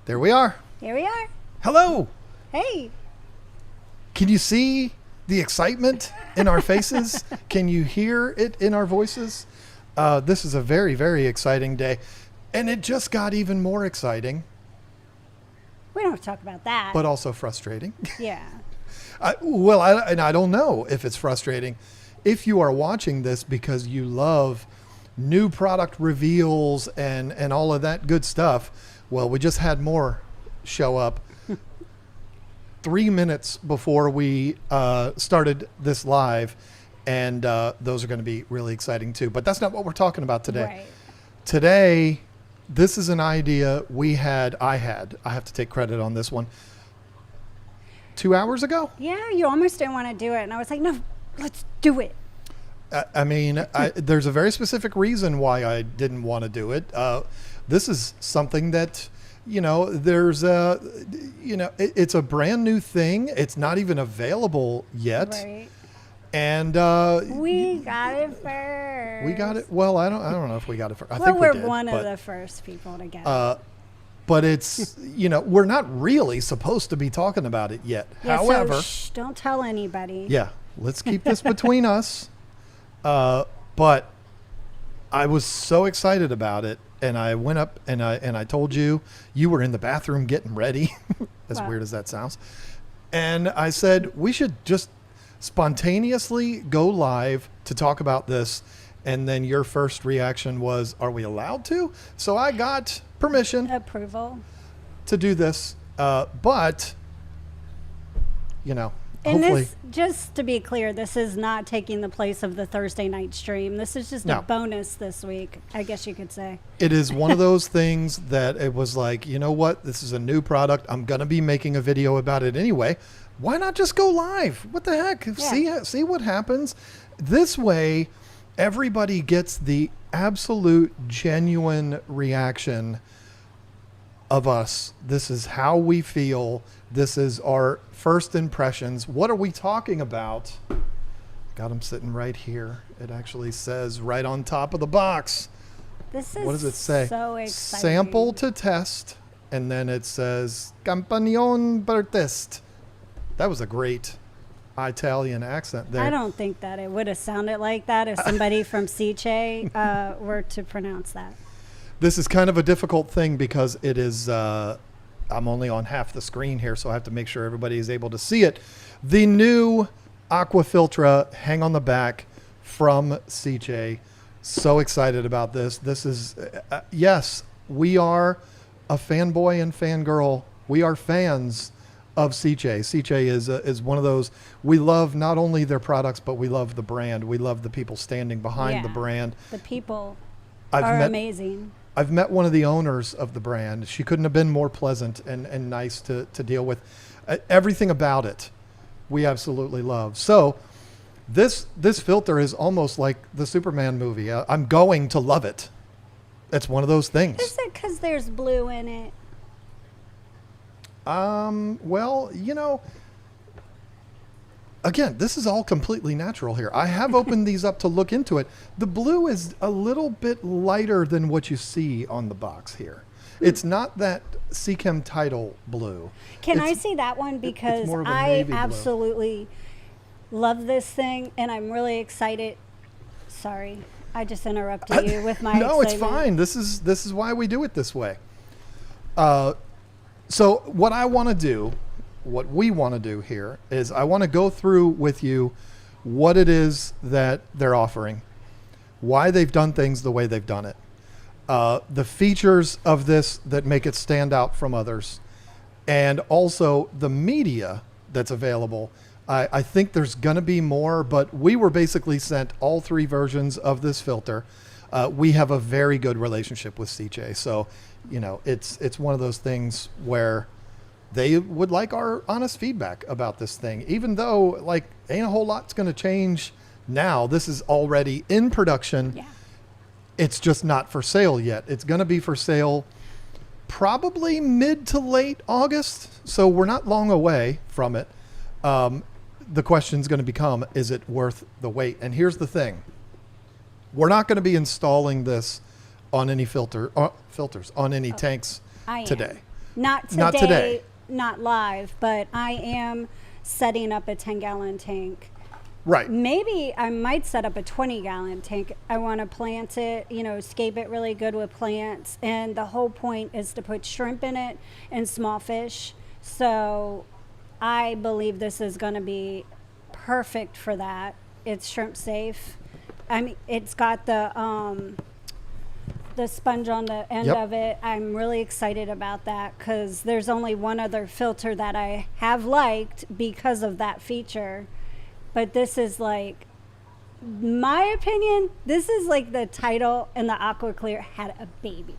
There we are. Here we are. Hello. Hey. Can you see the excitement in our faces? Can you hear it in our voices? This is a very, very exciting day. And it just got even more exciting. We don't have to talk about that. But also frustrating. Yeah. I don't know if it's frustrating. If you are watching this because you love new product reveals and all of that good stuff, well, we just had more show up 3 minutes before we started this live, and those are going to be really exciting too. But that's not what we're talking about today. Right. Today, this is an idea I have to take credit on this one, 2 hours ago. Yeah, you almost didn't want to do it. And I was like, no, let's do it. There's a very specific reason why I didn't want to do it. This is something that, it's a brand new thing. It's not even available yet. Right. And we got it first. We got it. Well, I don't know if we got it first. I well, think we're we did, one of the first people to get it. But it's, we're not really supposed to be talking about it yet. Yeah, However, so don't tell anybody. Yeah, let's keep this between us. But I was so excited about it, and I went up and I told you were in the bathroom getting ready. As Wow. weird as that sounds. And I said we should just spontaneously go live to talk about this. And then your first reaction was, are we allowed to? So I got permission Approval. to do this. But, And hopefully. this, just to be clear, this is not taking the place of the Thursday night stream. This is just No. a bonus this week, I guess you could say. It is one of those things that it was like, you know what? This is a new product. I'm going to be making a video about it anyway. Why not just go live? What the heck? Yeah. See what happens. This way, everybody gets the absolute genuine reaction of us. This is how we feel. This is our first impressions. What are we talking about? Got them sitting right here. It actually says right on top of the box. This is What does it say? so exciting. Sample to test. And then it says Campagnon per test. That was a great Italian accent there. I don't think that it would have sounded like that if somebody from Sicce were to pronounce that. This is kind of a difficult thing because it is, I'm only on half the screen here, so I have to make sure everybody is able to see it. The new Aqua Filtra hang on the back from Sicce. So excited about this. This is, yes, we are a fanboy and fangirl. We are fans of Sicce. Sicce is one of those, we love not only their products, but we love the brand. We love the people standing behind the brand. The people are amazing. I've met one of the owners of the brand. She couldn't have been more pleasant and nice to deal with. Everything about it, we absolutely love. So this filter is almost like the Superman movie. I'm going to love it. It's one of those things. Is it because there's blue in it? Well, again, this is all completely natural here. I have opened these up to look into it. The blue is a little bit lighter than what you see on the box here. It's not that Seachem title blue. Can I see that one? Because more of a I navy blue. absolutely love this thing, and I'm really excited. Sorry, I just interrupted you with my No, it's excitement. fine. This is why we do it this way. So what we want to do here is I want to go through with you what it is that they're offering, why they've done things the way they've done it, the features of this that make it stand out from others, and also the media that's available. I think there's going to be more, but we were basically sent all three versions of this filter. We have a very good relationship with Sicce, so it's one of those things where they would like our honest feedback about this thing, even though ain't a whole lot's going to change now. This is already in production. Yeah. It's just not for sale yet. It's going to be for sale probably mid to late August. So we're not long away from it. The question is going to become, is it worth the wait? And here's the thing. We're not going to be installing this on any filters, on any tanks I am. today. Not today, Not today. not live, but I am setting up a 10-gallon tank. Right. Maybe I might set up a 20-gallon tank. I want to plant it, scape it really good with plants. And the whole point is to put shrimp in it and small fish. So I believe this is going to be perfect for that. It's shrimp safe. I mean, it's got the sponge on the end Yep. of it. I'm really excited about that because there's only one other filter that I have liked because of that feature. But this is like, my opinion, this is like the Tidal and the Aqua Clear had a baby.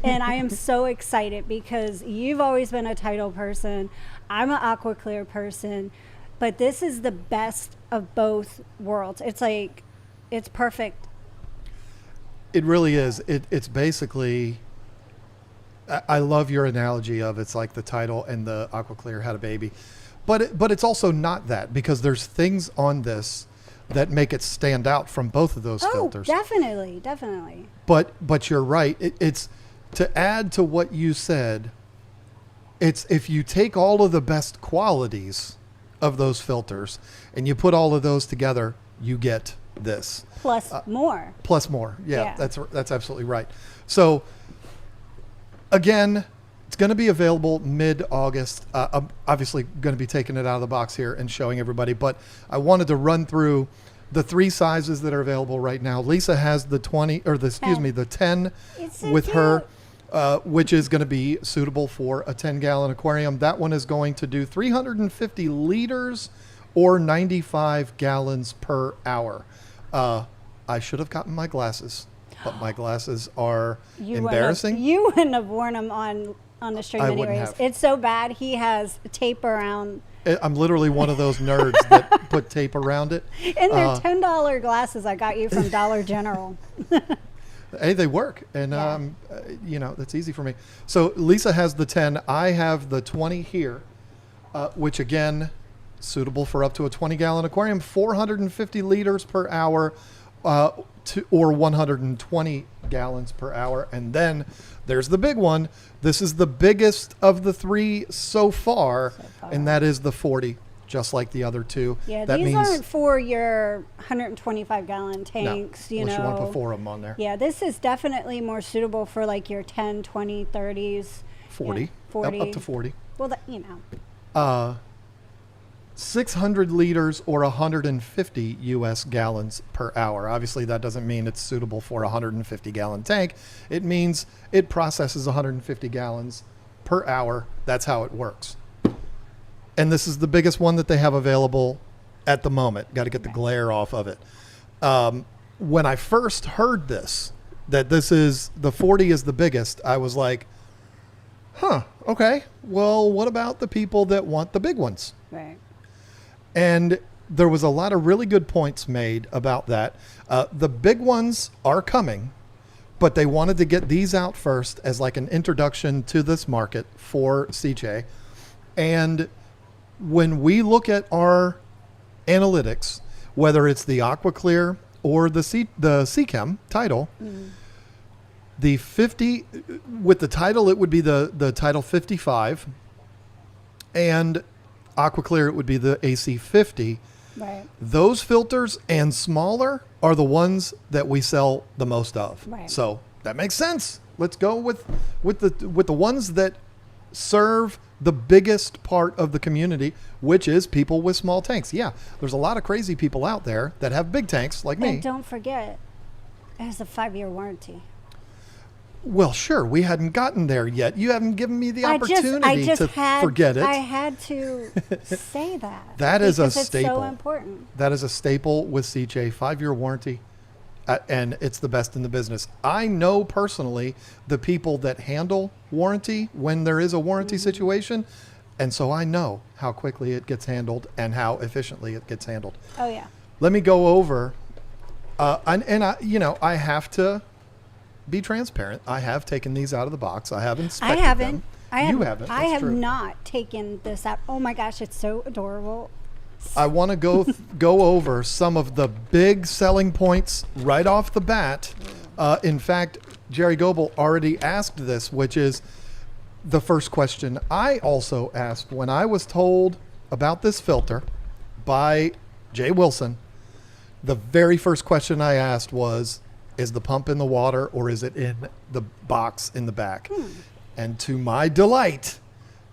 And I am so excited because you've always been a Tidal person. I'm an Aqua Clear person. But this is the best of both worlds. It's like, it's perfect. It really is. It's basically, I love your analogy of it's like the Tidal and the Aqua Clear had a baby. But it's also not that, because there's things on this that make it stand out from both of those filters. Definitely. But you're right. It's to add to what you said. It's if you take all of the best qualities of those filters and you put all of those together, you get this. Plus more. Plus more. Yeah. Yeah. That's absolutely right. So again, it's going to be available mid-August. I'm obviously going to be taking it out of the box here and showing everybody, but I wanted to run through the 3 sizes that are available right now. Lisa has the 10 It's so with cute. her, which is going to be suitable for a 10-gallon aquarium. That one is going to do 350 liters or 95 gallons per hour. I should have gotten my glasses, but my glasses are embarrassing. You wouldn't have worn them on the stream I wouldn't anyways. have. It's so bad. He has tape around. I'm literally one of those nerds that put tape around it. And they're $10 glasses I got you from Dollar General. Hey, they work, and that's easy for me. So Lisa has the 10. I have the 20 here, which again, suitable for up to a 20-gallon aquarium, 450 liters per hour, or 120 gallons per hour. And then there's the big one. This is the biggest of the 3 so far, and that is the 40, just like the other 2. Yeah, that these means, aren't for your 125-gallon tanks, no, unless you want to put 4 of them on there. Yeah, this is definitely more suitable for like your 10, 20, 30s. 40, 40. Up to 40. Well, 600 liters or 150 U.S. gallons per hour. Obviously, that doesn't mean it's suitable for a 150-gallon tank. It means it processes 150 gallons per hour. That's how it works. And this is the biggest one that they have available at the moment. Got to get the glare off of it. When I first heard this, that this is the 40 is the biggest, I was like, okay. Well, what about the people that want the big ones? right. And there was a lot of really good points made about that. The big ones are coming, but they wanted to get these out first as like an introduction to this market for Sicce. And when we look at our analytics, whether it's the Aqua Clear or the Seachem Tidal, the 50 with the Tidal, it would be the Tidal 55, and Aqua Clear, it would be the AC 50. Right. Those filters and smaller are the ones that we sell the most of. Right. So that makes sense. Let's go with the ones that serve the biggest part of the community, which is people with small tanks. Yeah, there's a lot of crazy people out there that have big tanks like me. And don't forget, it has a 5-year warranty. Well, sure, we hadn't gotten there yet. You haven't given me the opportunity to forget it. I had to say that. That is a because staple. It's so important. That is a staple with Sicce, 5-year warranty, and it's the best in the business. I know personally the people that handle warranty when there is a warranty situation, and so I know how quickly it gets handled and how efficiently it gets handled. Oh, yeah. Let me go over, I have to be transparent. I have taken these out of the box. I have inspected them. You haven't. I That's have true. not taken this out. Oh my gosh, it's so adorable. I want to go over some of the big selling points right off the bat. In fact, Jerry Goebel already asked this, which is, the first question I also asked when I was told about this filter by Jay Wilson. The very first question I asked was, is the pump in the water or is it in the box in the back? And to my delight,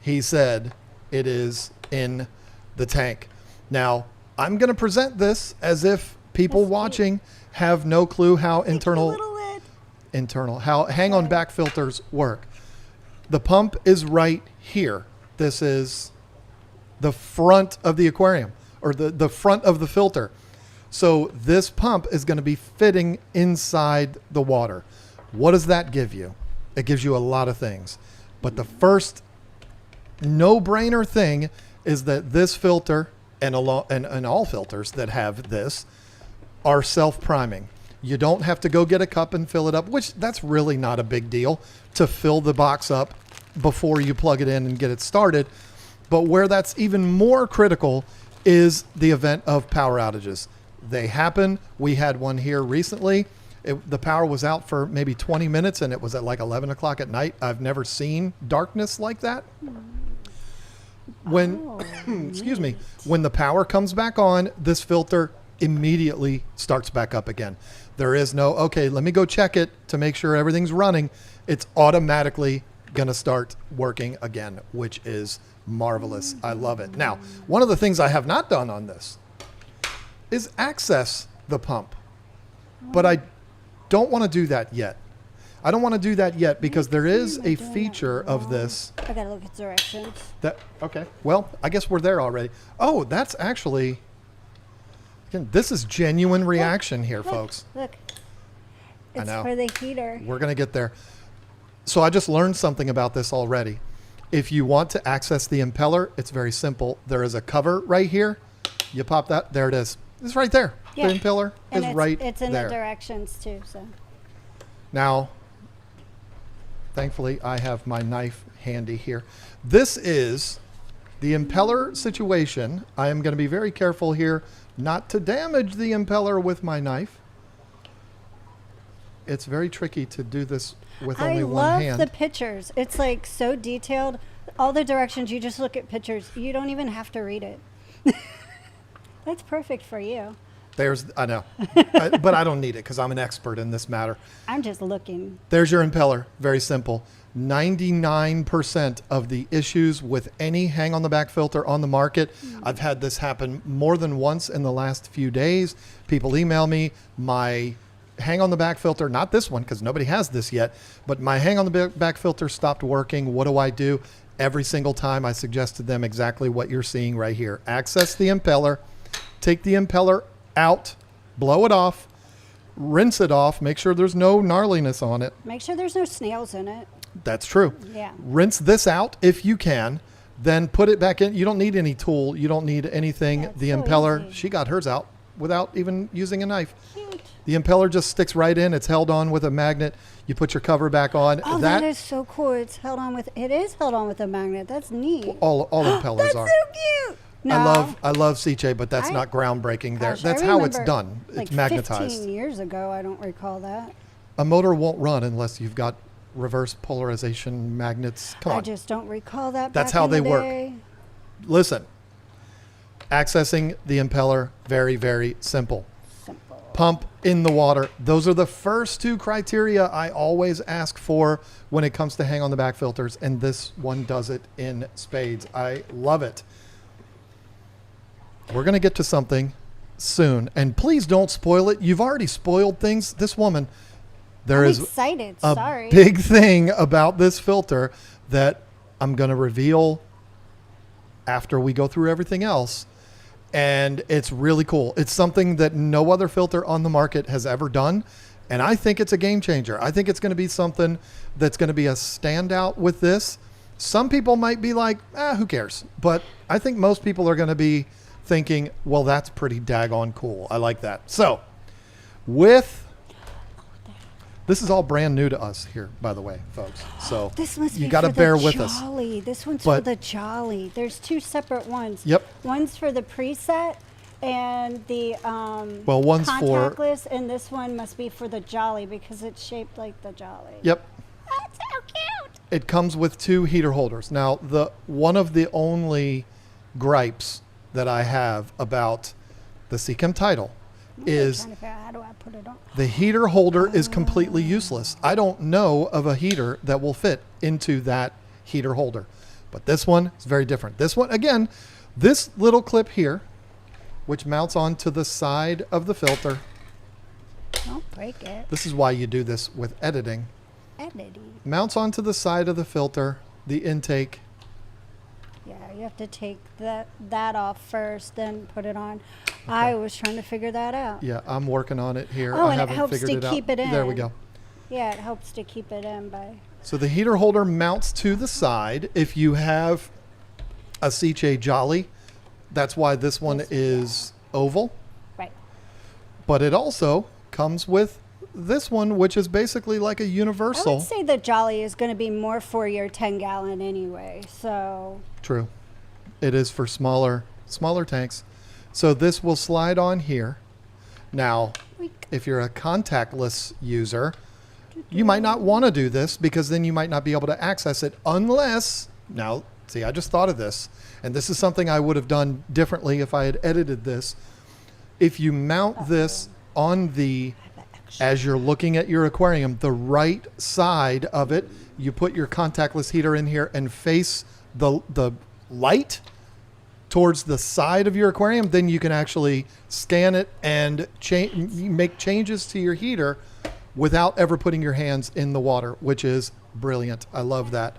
he said it is in the tank. Now, I'm going to present this as if people watching have no clue how how hang-on back filters work. The pump is right here. This is the front of the aquarium, or the front of the filter. So this pump is going to be fitting inside the water. What does that give you? It gives you a lot of things. But the first no-brainer thing is that this filter and all filters that have this are self-priming. You don't have to go get a cup and fill it up, which that's really not a big deal to fill the box up before you plug it in and get it started. But where that's even more critical is the event of power outages. They happen. We had one here recently. The power was out for maybe 20 minutes and it was at like 11 o'clock at night. I've never seen darkness like that. When, excuse me, when the power comes back on, this filter immediately starts back up again. There is no, okay, let me go check it to make sure everything's running. It's automatically going to start working again, which is marvelous. I love it. Now, one of the things I have not done on this is access the pump, but I don't want to do that yet. I don't want to do that yet because there is a feature of this. I gotta look at directions. Okay. Well, I guess we're there already. Oh, that's actually, again, this is genuine reaction here, folks. Look. I It's know. for the heater. We're going to get there. So I just learned something about this already. If you want to access the impeller, it's very simple. There is a cover right here. You pop that. There it is. It's right there. Yeah. The impeller And is right it's in there. the directions too. So Now, thankfully, I have my knife handy here. This is the impeller situation. I am going to be very careful here not to damage the impeller with my knife. It's very tricky to do this with only one hand. I love the pictures. It's like so detailed. All the directions, you just look at pictures. You don't even have to read it. That's perfect for you. I know, but I don't need it because I'm an expert in this matter. I'm just looking. There's your impeller. Very simple. 99% of the issues with any hang on the back filter on the market, I've had this happen more than once in the last few days. People email me, my hang on the back filter, not this one because nobody has this yet, but my hang on the back filter stopped working. What do? Every single time I suggested them exactly what you're seeing right here. Access the impeller, take the impeller out, blow it off, rinse it off, make sure there's no gnarliness on it. Make sure there's no snails in it. That's true. Yeah. Rinse this out if you can, then put it back in. You don't need any tool. You don't need anything. That's the so impeller, easy. she got hers out without even using a knife. Cute. The impeller just sticks right in. It's held on with a magnet. You put your cover back on. Oh, that is so cool. It is held on with a magnet. That's neat. all impellers That's are. so cute. No. I love Sicce, but that's not groundbreaking there. Gosh, That's I how it's remember, done. like It's magnetized. 15 years ago, I don't recall that. A motor won't run unless you've got reverse polarization magnets. Come I on. just don't recall that. That's back how in the they work. day. Listen, accessing the impeller, very, very simple. Simple. Pump in the water. Those are the first two criteria I always ask for when it comes to hang on the back filters, and this one does it in spades. I love it. We're going to get to something soon, and please don't spoil it. You've already spoiled things. This woman, there I'm is excited. a Sorry. big thing about this filter that I'm going to reveal after we go through everything else. And it's really cool. It's something that no other filter on the market has ever done. And I think it's a game changer. I think it's going to be something that's going to be a standout with this. Some people might be like, who cares? But I think most people are going to be thinking, well, that's pretty daggone cool. I like that. So this is all brand new to us here, by the way, folks. So This must you be got to for bear the with jolly. us. This one's But- for the jolly. There's two separate ones. Yep. One's for the preset and the Well, one's for- contactless, and this one must be for the jolly because it's shaped like the jolly. Yep. That's so cute. it comes with 2 heater holders. Now, one of the only gripes that I have about the Sicce Title is trying to figure out how do I put it on. the heater holder is completely useless. I don't know of a heater that will fit into that heater holder. But this one is very different. This one, again, this little clip here, which mounts onto the side of the filter. Don't break it. This is why you do this with editing. Editing. Mounts onto the side of the filter, the intake. Yeah, you have to take that off first, then put it on. Okay. I was trying to figure that out. Yeah, I'm working on it here. Oh, I and it haven't helps figured to it keep out. it in. There we go. Yeah, it helps to keep it in by... So the heater holder mounts to the side. If you have a Sicce Jolly, that's why this one is oval. Right. But it also comes with this one, which is basically like a universal. I would say the Jolly is going to be more for your 10-gallon anyway, so... True. It is for smaller tanks. So this will slide on here. Now, if you're a contactless user, you might not want to do this because then you might not be able to access it unless, now, see, I just thought of this, and this is something I would have done differently if I had edited this. If you mount this on the, as you're looking at your aquarium, the right side of it, you put your contactless heater in here and face the light towards the side of your aquarium, then you can actually scan it and make changes to your heater without ever putting your hands in the water, which is brilliant. I love that.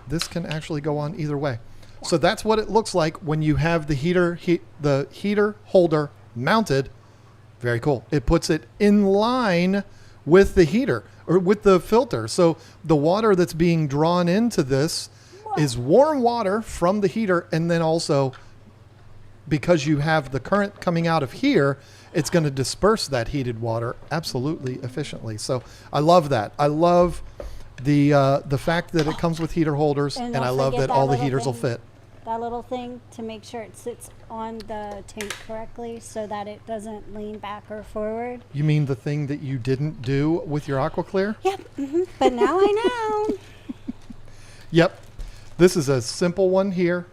This can actually go on either way. So that's what it looks like when you have the heater holder mounted. Very cool. It puts it in line with the heater or with the filter. So the water that's being drawn into this is warm water from the heater, and then also because you have the current coming out of here, it's going to disperse that heated water absolutely efficiently. So I love that. I love the fact that it comes with heater holders, and I love that all the heaters will fit. That little thing to make sure it sits on the tank correctly so that it doesn't lean back or forward. You mean the thing that you didn't do with your Aqua Clear? Yep. Mm-hmm. But now I know. Yep. This is a simple one here.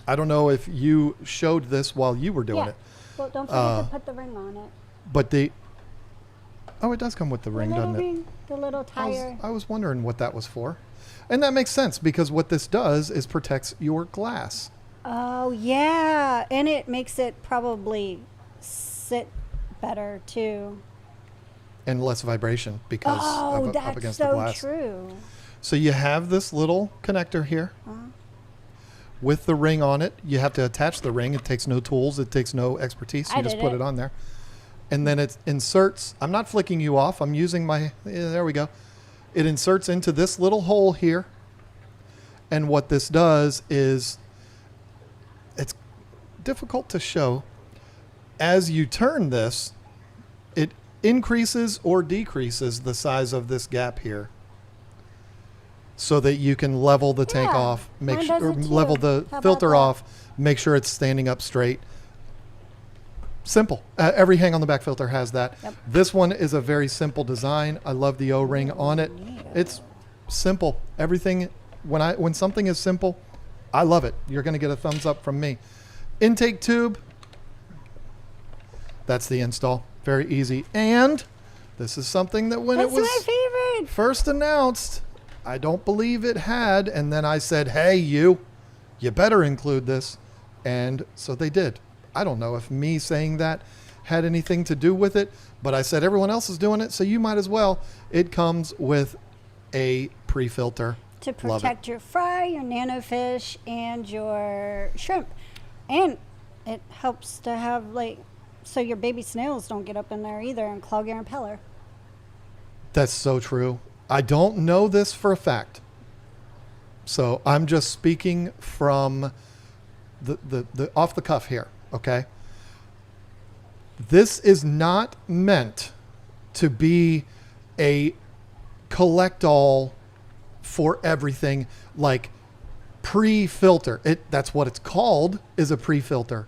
I don't know if you showed this while you were doing it. Well, don't forget to put the ring on it. But it does come with the ring, doesn't it? The little tire. I was wondering what that was for. And that makes sense because what this does is protects your glass. Oh, yeah. And it makes it probably sit better, too. And less vibration because up against the glass. Oh, that's so true. So you have this little connector here with the ring on it. You have to attach the ring. It takes no tools. It takes no expertise. You just put it on there. And then it inserts. I'm not flicking you off. I'm using my, there we go. It inserts into this little hole here. And what this does is, it's difficult to show. As you turn this, it increases or decreases the size of this gap here, so that you can level the tank off, make sure, or level the filter off, make sure it's standing up straight. Simple. Every hang on the back filter has that. Yep. This one is a very simple design. I love the O-ring on it. Yeah. It's simple. Everything, when something is simple, I love it. You're going to get a thumbs up from me. Intake tube. That's the install. Very easy. And this is something that when it was my favorite. First announced, I don't believe it had. And then I said, hey, you better include this. And so they did. I don't know if me saying that had anything to do with it, but I said everyone else is doing it, so you might as well. It comes with a pre-filter. To protect your fry, your nanofish, and your shrimp. And it helps to have, so your baby snails don't get up in there either and clog your impeller. That's so true. I don't know this for a fact. So I'm just speaking from the off the cuff here. Okay. This is not meant to be a collect-all for everything, like pre-filter. That's what it's called, is a pre-filter.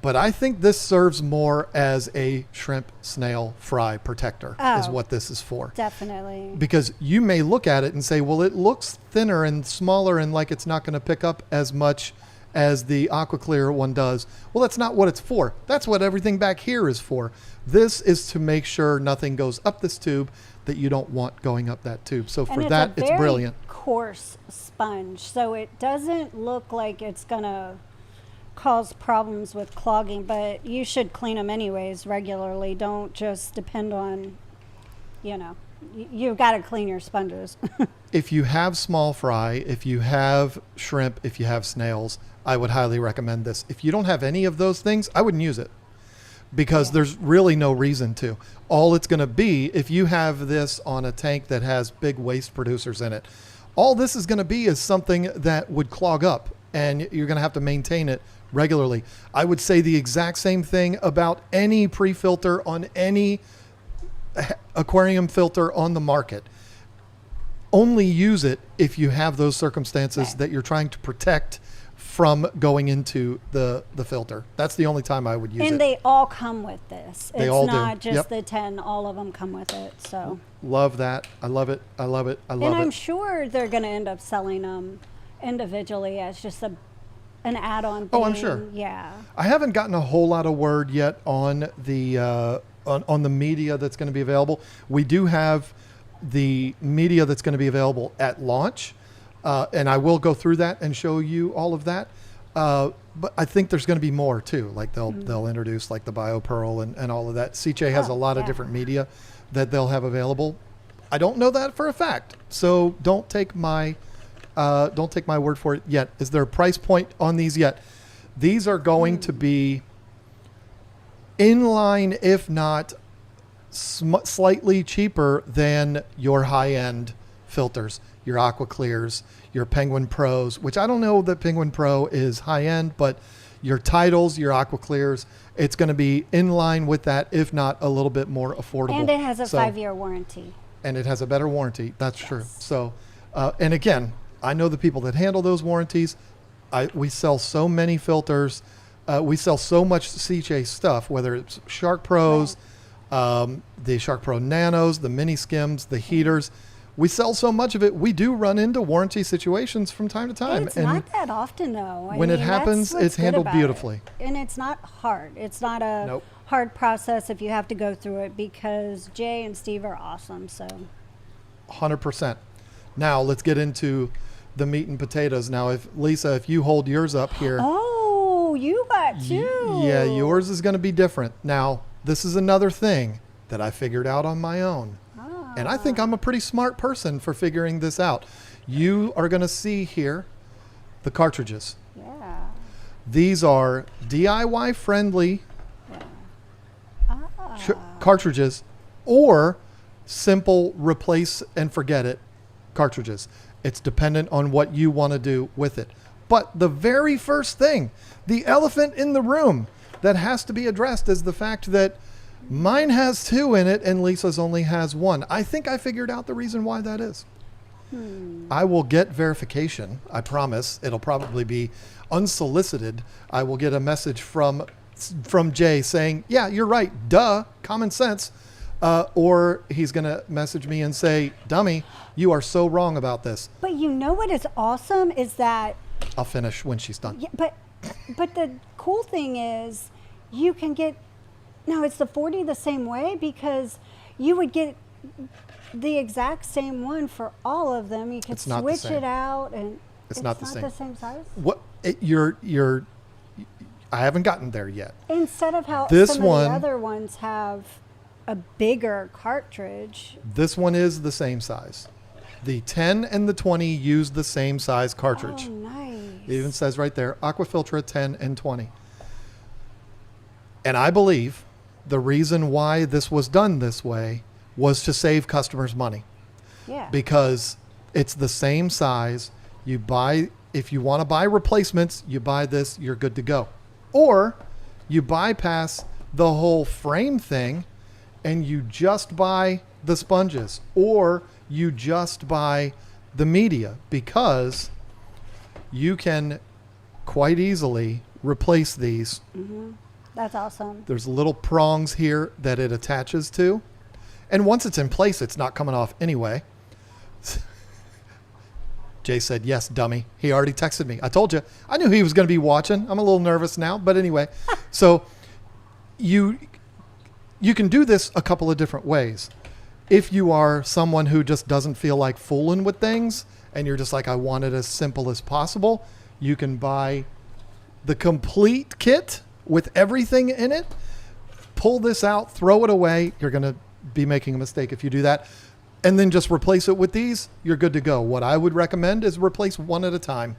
But I think this serves more as a shrimp, snail, fry protector is Oh. what this is for. Definitely. Because you may look at it and say, well, it looks thinner and smaller and like it's not going to pick up as much as the Aqua Clear one does. Well, that's not what it's for. That's what everything back here is for. This is to make sure nothing goes up this tube that you don't want going up that tube. So for that, it's brilliant. Coarse sponge, so it doesn't look like it's gonna cause problems with clogging, but you should clean them anyways regularly. Don't just depend on, you've got to clean your sponges. If you have small fry, if you have shrimp, if you have snails, I would highly recommend this. If you don't have any of those things, I wouldn't use it because there's really no reason to. All it's going to be, if you have this on a tank that has big waste producers in it, all this is going to be is something that would clog up and you're going to have to maintain it regularly. I would say the exact same thing about any pre-filter on any aquarium filter on the market. Only use it if you have those circumstances that you're trying to protect from going into the filter. That's the only time I would use it. And they all come with this. They It's all do. not just Yep. the 10, all of them come with it. So, Love that. I love it. I love it. I love and I'm it. sure they're going to end up selling them individually as just an add-on thing. Oh, I'm sure. Yeah. I haven't gotten a whole lot of word yet on the on the media that's going to be available. We do have the media that's going to be available at launch, and I will go through that and show you all of that. But I think there's going to be more too. Like they'll introduce like the BioPearl and all of that. Sicce has a lot of different media that they'll have available. I don't know that for a fact, so don't take my word for it yet. Is there a price point on these yet? These are going to be in line, if not slightly cheaper than your high-end filters, your Aqua Clears, your Penguin Pros, which I don't know that Penguin Pro is high-end, but your Titles, your Aqua Clears, it's going to be in line with that, if not a little bit more affordable. And it has a 5-year warranty. And it has a better warranty. That's true. So, and again, I know the people that handle those warranties. We sell so many filters. We sell so much Sicce stuff, whether it's Shark Pros, the Shark Pro Nanos, the mini skims, the heaters. We sell so much of it. We do run into warranty situations from time to time. It's not that often, though. When it happens, it's handled beautifully. And it's not hard. It's not a hard process if you have to go through it, because Jay and Steve are awesome. So 100%. Now let's get into the meat and potatoes. Now, if Lisa, if you hold yours up here. Oh, you got two. Yeah, yours is going to be different. Now, this is another thing that I figured out on my own. And I think I'm a pretty smart person for figuring this out. You are going to see here the cartridges. Yeah. These are DIY friendly cartridges, or simple replace and forget it cartridges. It's dependent on what you want to do with it. But the very first thing, the elephant in the room that has to be addressed, is the fact that mine has 2 in it and Lisa's only has 1. I think I figured out the reason why that is. I will get verification. I promise. It'll probably be unsolicited. I will get a message from Jay saying, yeah, you're right. Duh. Common sense. Or he's going to message me and say, dummy, you are so wrong about this. But you know what is awesome is that... I'll finish when she's done. Yeah, but the cool thing is you can get... No, it's the 40 the same way, because you would get the exact same one for all of them. You could switch it out, and it's not the same size. What I haven't gotten there yet. Instead of how this some of the other ones have a bigger cartridge. This one is the same size. The 10 and the 20 use the same size cartridge. Oh, nice. It even says right there, Aqua Filtra 10 and 20. And I believe the reason why this was done this way was to save customers money. Yeah. Because it's the same size. You buy, if you want to buy replacements, you buy this, you're good to go. Or you bypass the whole frame thing and you just buy the sponges, or you just buy the media, because you can quite easily replace these That's awesome. There's little prongs here that it attaches to. And once it's in place, it's not coming off anyway. Jay said, yes, dummy. He already texted me. I told you. I knew he was going to be watching. I'm a little nervous now. But anyway, so you can do this a couple of different ways. If you are someone who just doesn't feel like fooling with things and you're just like, I want it as simple as possible, you can buy the complete kit with everything in it, pull this out, throw it away. You're going to be making a mistake if you do that. And then just replace it with these. You're good to go. What I would recommend is replace one at a time.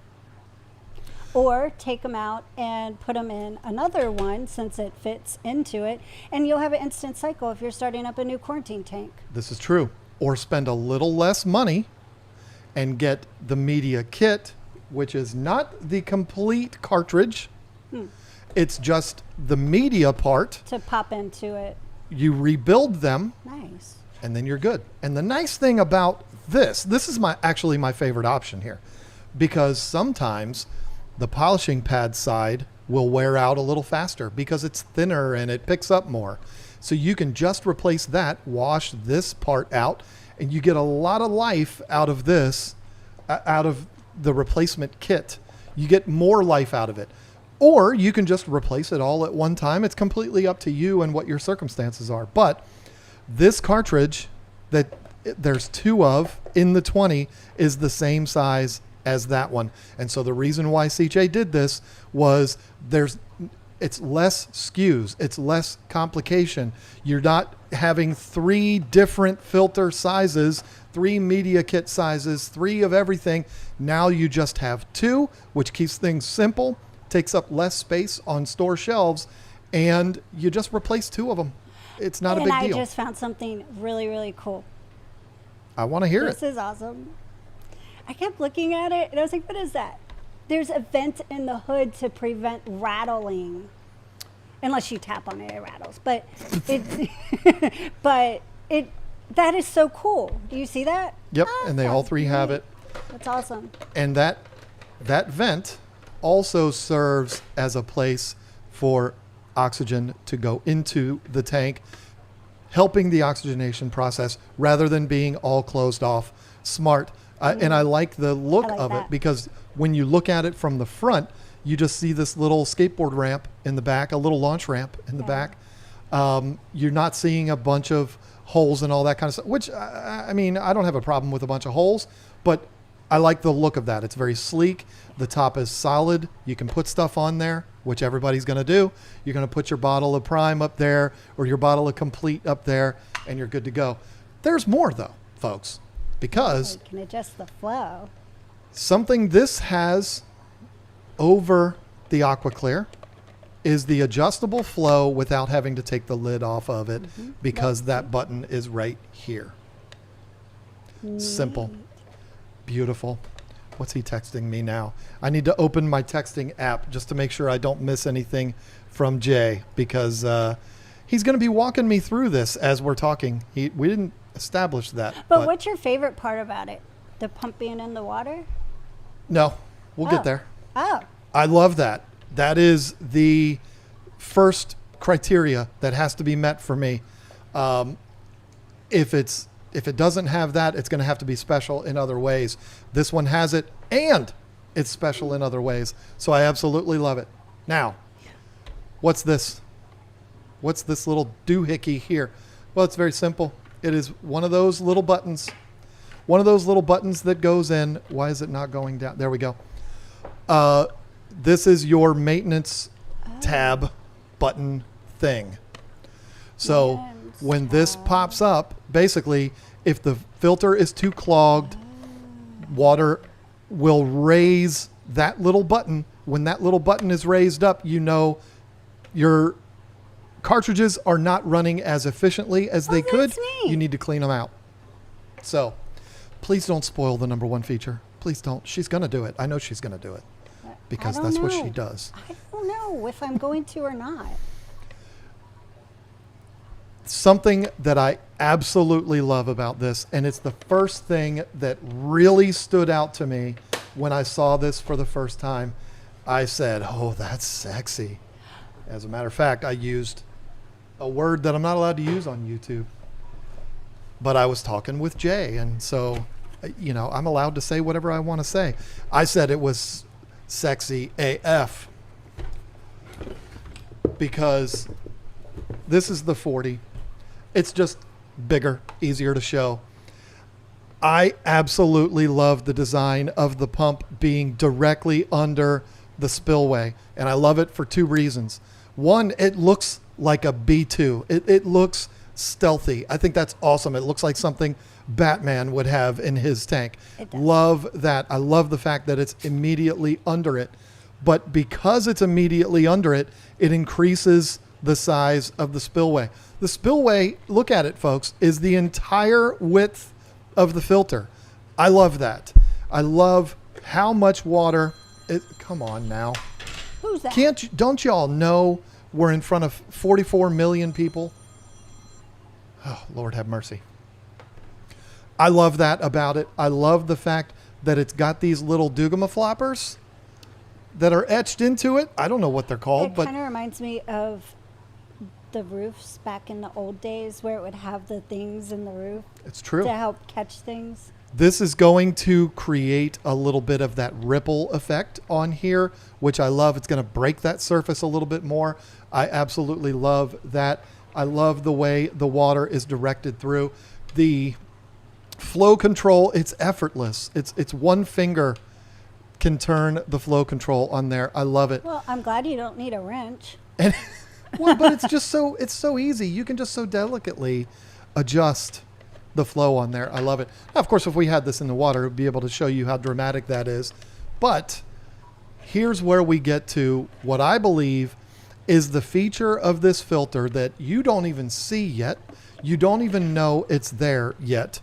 Or take them out and put them in another one since it fits into it. And you'll have an instant cycle if you're starting up a new quarantine tank. This is true. Or spend a little less money and get the media kit, which is not the complete cartridge. It's just the media part. To pop into it. You rebuild them. Nice. And then you're good. And the nice thing about this is actually my favorite option here, because sometimes the polishing pad side will wear out a little faster because it's thinner and it picks up more. So you can just replace that, wash this part out, and you get a lot of life out of this, out of the replacement kit. You get more life out of it. Or you can just replace it all at one time. It's completely up to you and what your circumstances are. But this cartridge that there's two of in the 20 is the same size as that one. And so the reason why Sicce did this was it's less SKUs. It's less complication. You're not having 3 different filter sizes, 3 media kit sizes, 3 of everything. Now you just have 2, which keeps things simple, takes up less space on store shelves, and you just replace 2 of them. It's not a big deal. And I just found something really, really cool. I want to hear it. This is awesome. I kept looking at it and I was like, what is that? There's a vent in the hood to prevent rattling. Unless you tap on it, it rattles. But that is so cool. Do you see that? Yep, and they all 3 have it. That's awesome. And that vent also serves as a place for oxygen to go into the tank, helping the oxygenation process rather than being all closed off. Smart. And I like the look of it because when you look at it from the front, you just see this little skateboard ramp in the back, a little launch ramp in the back. You're not seeing a bunch of holes and all that kind of stuff, which, I mean, I don't have a problem with a bunch of holes, but I like the look of that. It's very sleek. The top is solid. You can put stuff on there, which everybody's going to do. You're going to put your bottle of Prime up there or your bottle of Complete up there, and you're good to go. There's more, though, folks, because you can adjust the flow. Something this has over the Aqua Clear is the adjustable flow without having to take the lid off of it, because that button is right here. Simple. Beautiful. What's he texting me now? I need to open my texting app just to make sure I don't miss anything from Jay, because he's going to be walking me through this as we're talking. We didn't establish that. But what's your favorite part about it? The pumping in the water? No, we'll get there. Oh. I love that. That is the first criteria that has to be met for me. If it doesn't have that, it's going to have to be special in other ways. This one has it, and it's special in other ways. So I absolutely love it. Now, what's this? What's this little doohickey here? Well, it's very simple. It is one of those little buttons. One of those little buttons that goes in. Why is it not going down? There we go. This is your maintenance tab button thing. So when this pops up, basically, if the filter is too clogged, water will raise that little button. When that little button is raised up, you know your cartridges are not running as efficiently as they could. Neat. You need to clean them out. So please don't spoil the number 1 feature. Please don't. She's going to do it. I know she's going to do it because that's what she does. I don't know if I'm going to or not. Something that I absolutely love about this, and it's the first thing that really stood out to me when I saw this for the first time, I said, oh, that's sexy. As a matter of fact, I used a word that I'm not allowed to use on YouTube. But I was talking with Jay, and so, I'm allowed to say whatever I want to say. I said it was sexy AF because this is the 40. It's just bigger, easier to show. I absolutely love the design of the pump being directly under the spillway, and I love it for two reasons. One, it looks like a B2. It looks stealthy. I think that's awesome. It looks like something Batman would have in his tank. Love that. I love the fact that it's immediately under it. But because it's immediately under it, it increases the size of the spillway. The spillway, look at it, folks, is the entire width of the filter. I love that. I love how much water come on now. Who's that? Don't y'all know we're in front of 44 million people? Oh, Lord have mercy. I love that about it. I love the fact that it's got these little Dugama floppers that are etched into it. I don't know what they're called, but it kind of reminds me of the roofs back in the old days where it would have the things in the roof. It's true. To help catch things. This is going to create a little bit of that ripple effect on here, which I love. It's going to break that surface a little bit more. I absolutely love that. I love the way the water is directed through. The flow control, it's effortless. It's one finger can turn the flow control on there. I love it. Well, I'm glad you don't need a wrench. And well, but it's so easy. You can just so delicately adjust the flow on there. I love it. Now, of course, if we had this in the water, we'd be able to show you how dramatic that is. But here's where we get to what I believe is the feature of this filter that you don't even see yet. You don't even know it's there yet,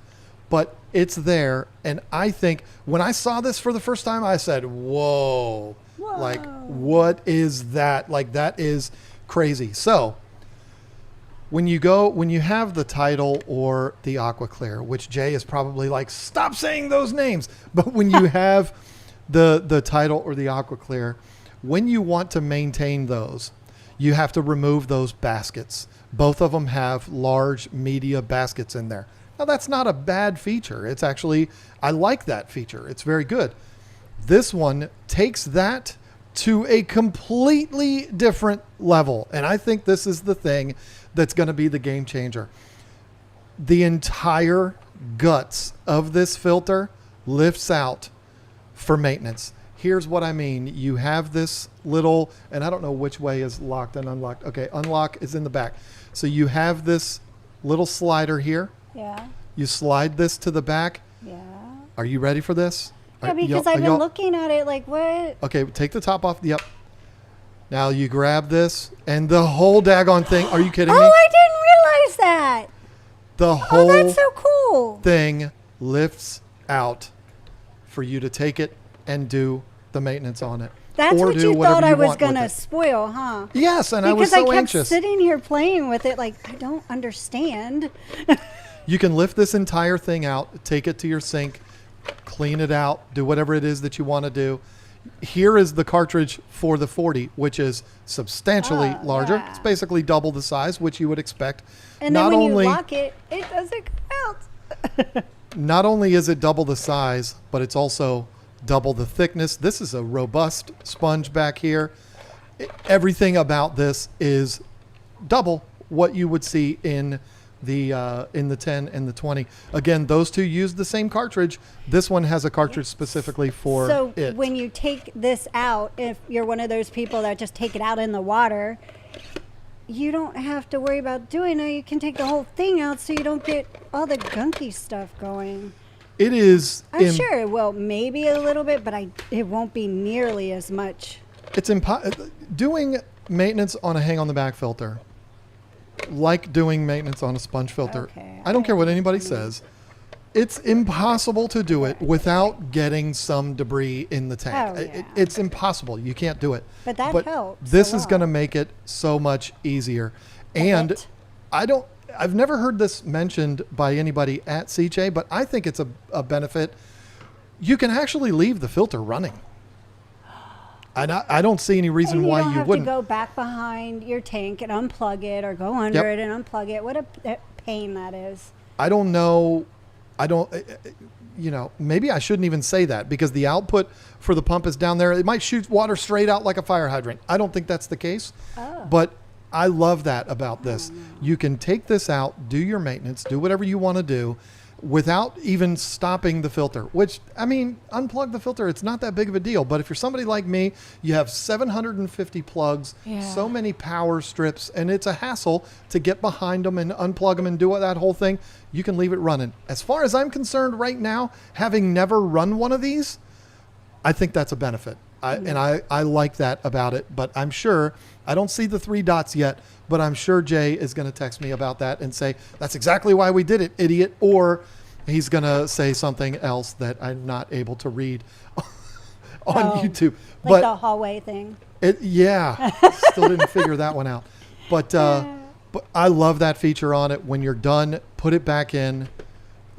but it's there. And I think when I saw this for the first time, I said, whoa. Like, what is that? Like, that is crazy. So when you have the Tidal or the Aqua Clear, which Jay is probably like, stop saying those names. But when you have the Tidal or the Aqua Clear, when you want to maintain those, you have to remove those baskets. Both of them have large media baskets in there. Now, that's not a bad feature. It's actually, I like that feature. It's very good. This one takes that to a completely different level. And I think this is the thing that's going to be the game changer. The entire guts of this filter lifts out for maintenance. Here's what I mean. You have this little, and I don't know which way is locked and unlocked. Okay, unlock is in the back. So you have this little slider here. Yeah. You slide this to the back. Yeah. Are you ready for this? Yeah, because I've been looking at it like, what? Okay, take the top off. Yep. Now you grab this and the whole daggone thing. Are you kidding me? Oh, I didn't realize that. The whole that's so cool. thing lifts out for you to take it and do the maintenance on it. That's or what do you thought I was want going with to it. spoil, huh? Yes, and I was Because so I kept anxious. sitting here playing with it like, I don't understand. You can lift this entire thing out, take it to your sink, clean it out, do whatever it is that you want to do. Here is the cartridge for the 40, which is substantially larger. Yeah. It's basically double the size, which you would expect. And then when you lock it, it doesn't come out. Not only is it double the size, but it's also double the thickness. This is a robust sponge back here. Everything about this is double what you would see in the 10 and the 20. Again, those two use the same cartridge. This one has a cartridge specifically for so it. When you take this out, if you're one of those people that just take it out in the water, you don't have to worry about doing it. You can take the whole thing out so you don't get all the gunky stuff going. It is. I'm sure it will, maybe a little bit, but it won't be nearly as much. It's doing maintenance on a hang on the back filter, like doing maintenance on a sponge filter. Okay, I don't care what anybody says. It's impossible to do it without getting some debris in the tank. Oh, yeah. It's impossible. You can't do it. But that helps. This a is lot. going to make it so much easier. And I've never heard this mentioned by anybody at Sicce, but I think it's a benefit. You can actually leave the filter running. And I don't see any reason And you why don't you have wouldn't. to go back behind your tank and unplug it, or go under Yep. it and unplug it. What a pain that is. I don't know. I don't, maybe I shouldn't even say that, because the output for the pump is down there. It might shoot water straight out like a fire hydrant. I don't think that's the case. Oh. But I love that about this. You can take this out, do your maintenance, do whatever you want to do without even stopping the filter, which, I mean, unplug the filter. It's not that big of a deal. But if you're somebody like me, you have 750 plugs, so many power strips, and it's a hassle to get behind them and unplug them and do that whole thing. You can leave it running. As far as I'm concerned right now, having never run one of these, I think that's a benefit. I like that about it. But I'm sure, I don't see the 3 dots yet, but I'm sure Jay is going to text me about that and say, that's exactly why we did it, idiot. Or he's going to say something else that I'm not able to read on YouTube. Like the hallway thing. Still didn't figure that one out. But I love that feature on it. When you're done, put it back in,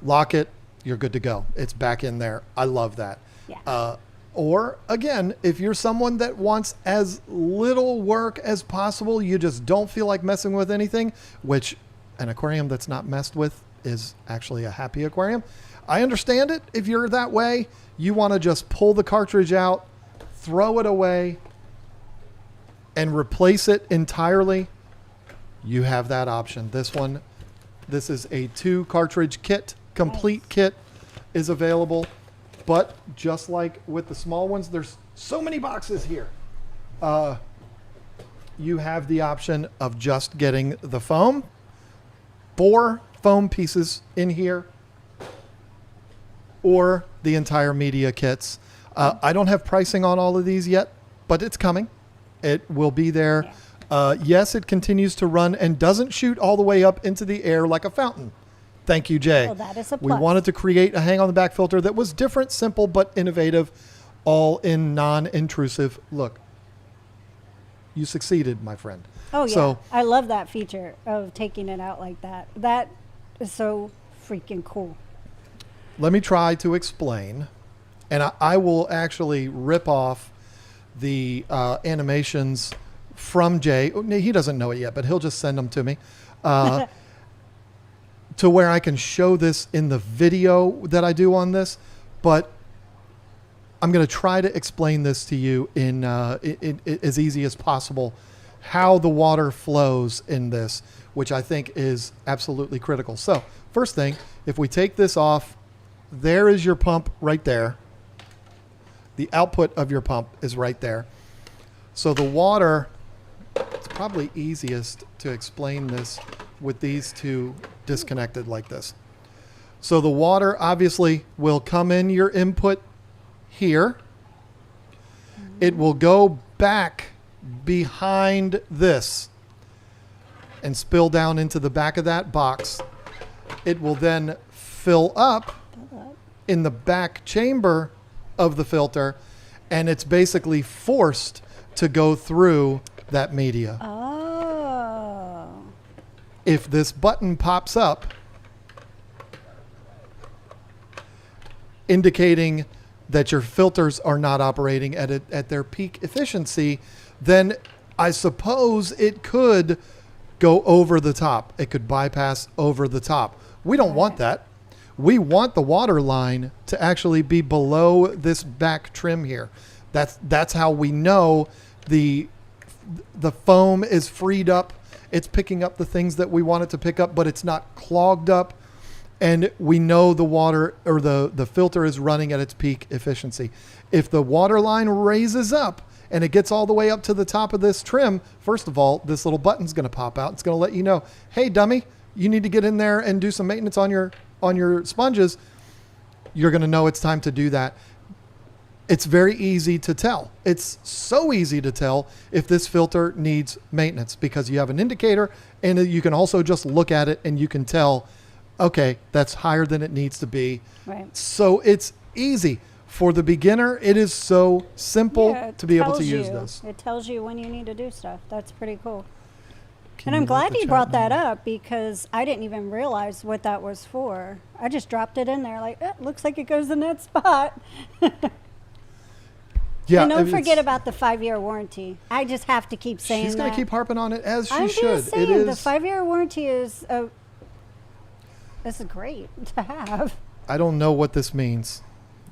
lock it, you're good to go. It's back in there. I love that. Yeah. Or again, if you're someone that wants as little work as possible, you just don't feel like messing with anything, which an aquarium that's not messed with is actually a happy aquarium. I understand it. If you're that way, you want to just pull the cartridge out, throw it away, and replace it entirely. You have that option. This is a 2 cartridge kit. Complete kit is available. But just like with the small ones, there's so many boxes here. You have the option of just getting the foam. 4 foam pieces in here, or the entire media kits. I don't have pricing on all of these yet, but it's coming. It will be there. Yes, it continues to run and doesn't shoot all the way up into the air like a fountain. Thank you, Jay. Well, that is a We plus. wanted to create a hang on the back filter that was different, simple, but innovative, all in non-intrusive. Look, you succeeded, my friend. Oh, yeah. So, I love that feature of taking it out like that. That is so freaking cool. let me try to explain, and I will actually rip off the animations from Jay. He doesn't know it yet, but he'll just send them to me. To where I can show this in the video that I do on this, but I'm going to try to explain this to you in as easy as possible, how the water flows in this, which I think is absolutely critical. So first thing, if we take this off, there is your pump right there. The output of your pump is right there. So the water, it's probably easiest to explain this with these two disconnected like this. So the water obviously will come in your input here. It will go back behind this and spill down into the back of that box. It will then fill up in the back chamber of the filter, and it's basically forced to go through that media. Oh. If this button pops up indicating that your filters are not operating at their peak efficiency, then I suppose it could go over the top. It could bypass over the top. We don't want that. We want the water line to actually be below this back trim here. That's how we know the foam is freed up. It's picking up the things that we want it to pick up, but it's not clogged up. And we know the water or the filter is running at its peak efficiency. If the water line raises up and it gets all the way up to the top of this trim, first of all, this little button's going to pop out. It's going to let you know, hey, dummy, you need to get in there and do some maintenance on your sponges. You're going to know it's time to do that. It's very easy to tell. It's so easy to tell if this filter needs maintenance, because you have an indicator and you can also just look at it and you can tell, okay, that's higher than it needs to be. Right. So it's easy. For the beginner, it is so simple to be able to use this. It tells you when you need to do stuff. That's pretty cool. Can And I'm you let glad the you chat brought know? that up, because I didn't even realize what that was for. I just dropped it in there like, looks like it goes in that spot. Yeah, And don't it's- forget about the 5-year warranty. I just have to keep saying She's that. going to keep harping on it as she I'm should. just saying, It is. the 5-year warranty is great to have. I don't know what this means.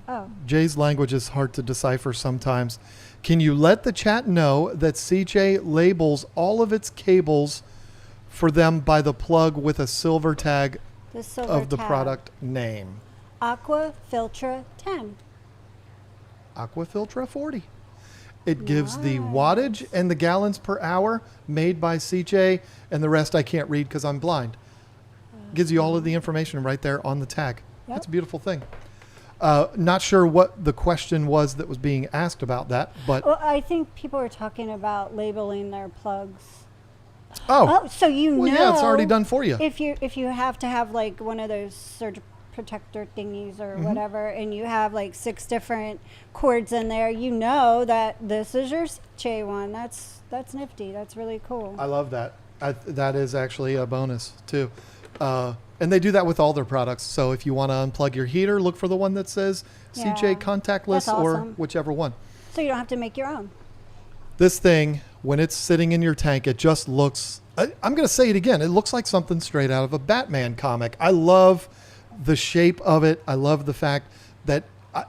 Oh, Jay's language is hard to decipher sometimes. Can you let the chat know that Sicce labels all of its cables for them by the plug with a silver tag the silver of the tab. product name? Aqua Filtra 10. Aqua Filtra 40. It gives the wattage and the gallons per hour made by Sicce, and the rest I can't read because I'm blind. Gives you all of the information right there on the tag. Yep. That's a beautiful thing. Not sure what the question was that was being asked about that, but Well, I think people are talking about labeling their plugs. oh, So you well, know, yeah, it's already done for you. If you have to have like one of those surge protector thingies or Mm-hmm. whatever, and you have like 6 different cords in there, you know that this is your Sicce one. That's nifty. That's really cool. I love that. That is actually a bonus too. And they do that with all their products. So if you want to unplug your heater, look for the one that says Yeah, Sicce contactless that's or awesome. whichever one. So you don't have to make your own. This thing, when it's sitting in your tank, it just looks, I'm going to say it again, it looks like something straight out of a Batman comic. I love the shape of it. I love the fact that,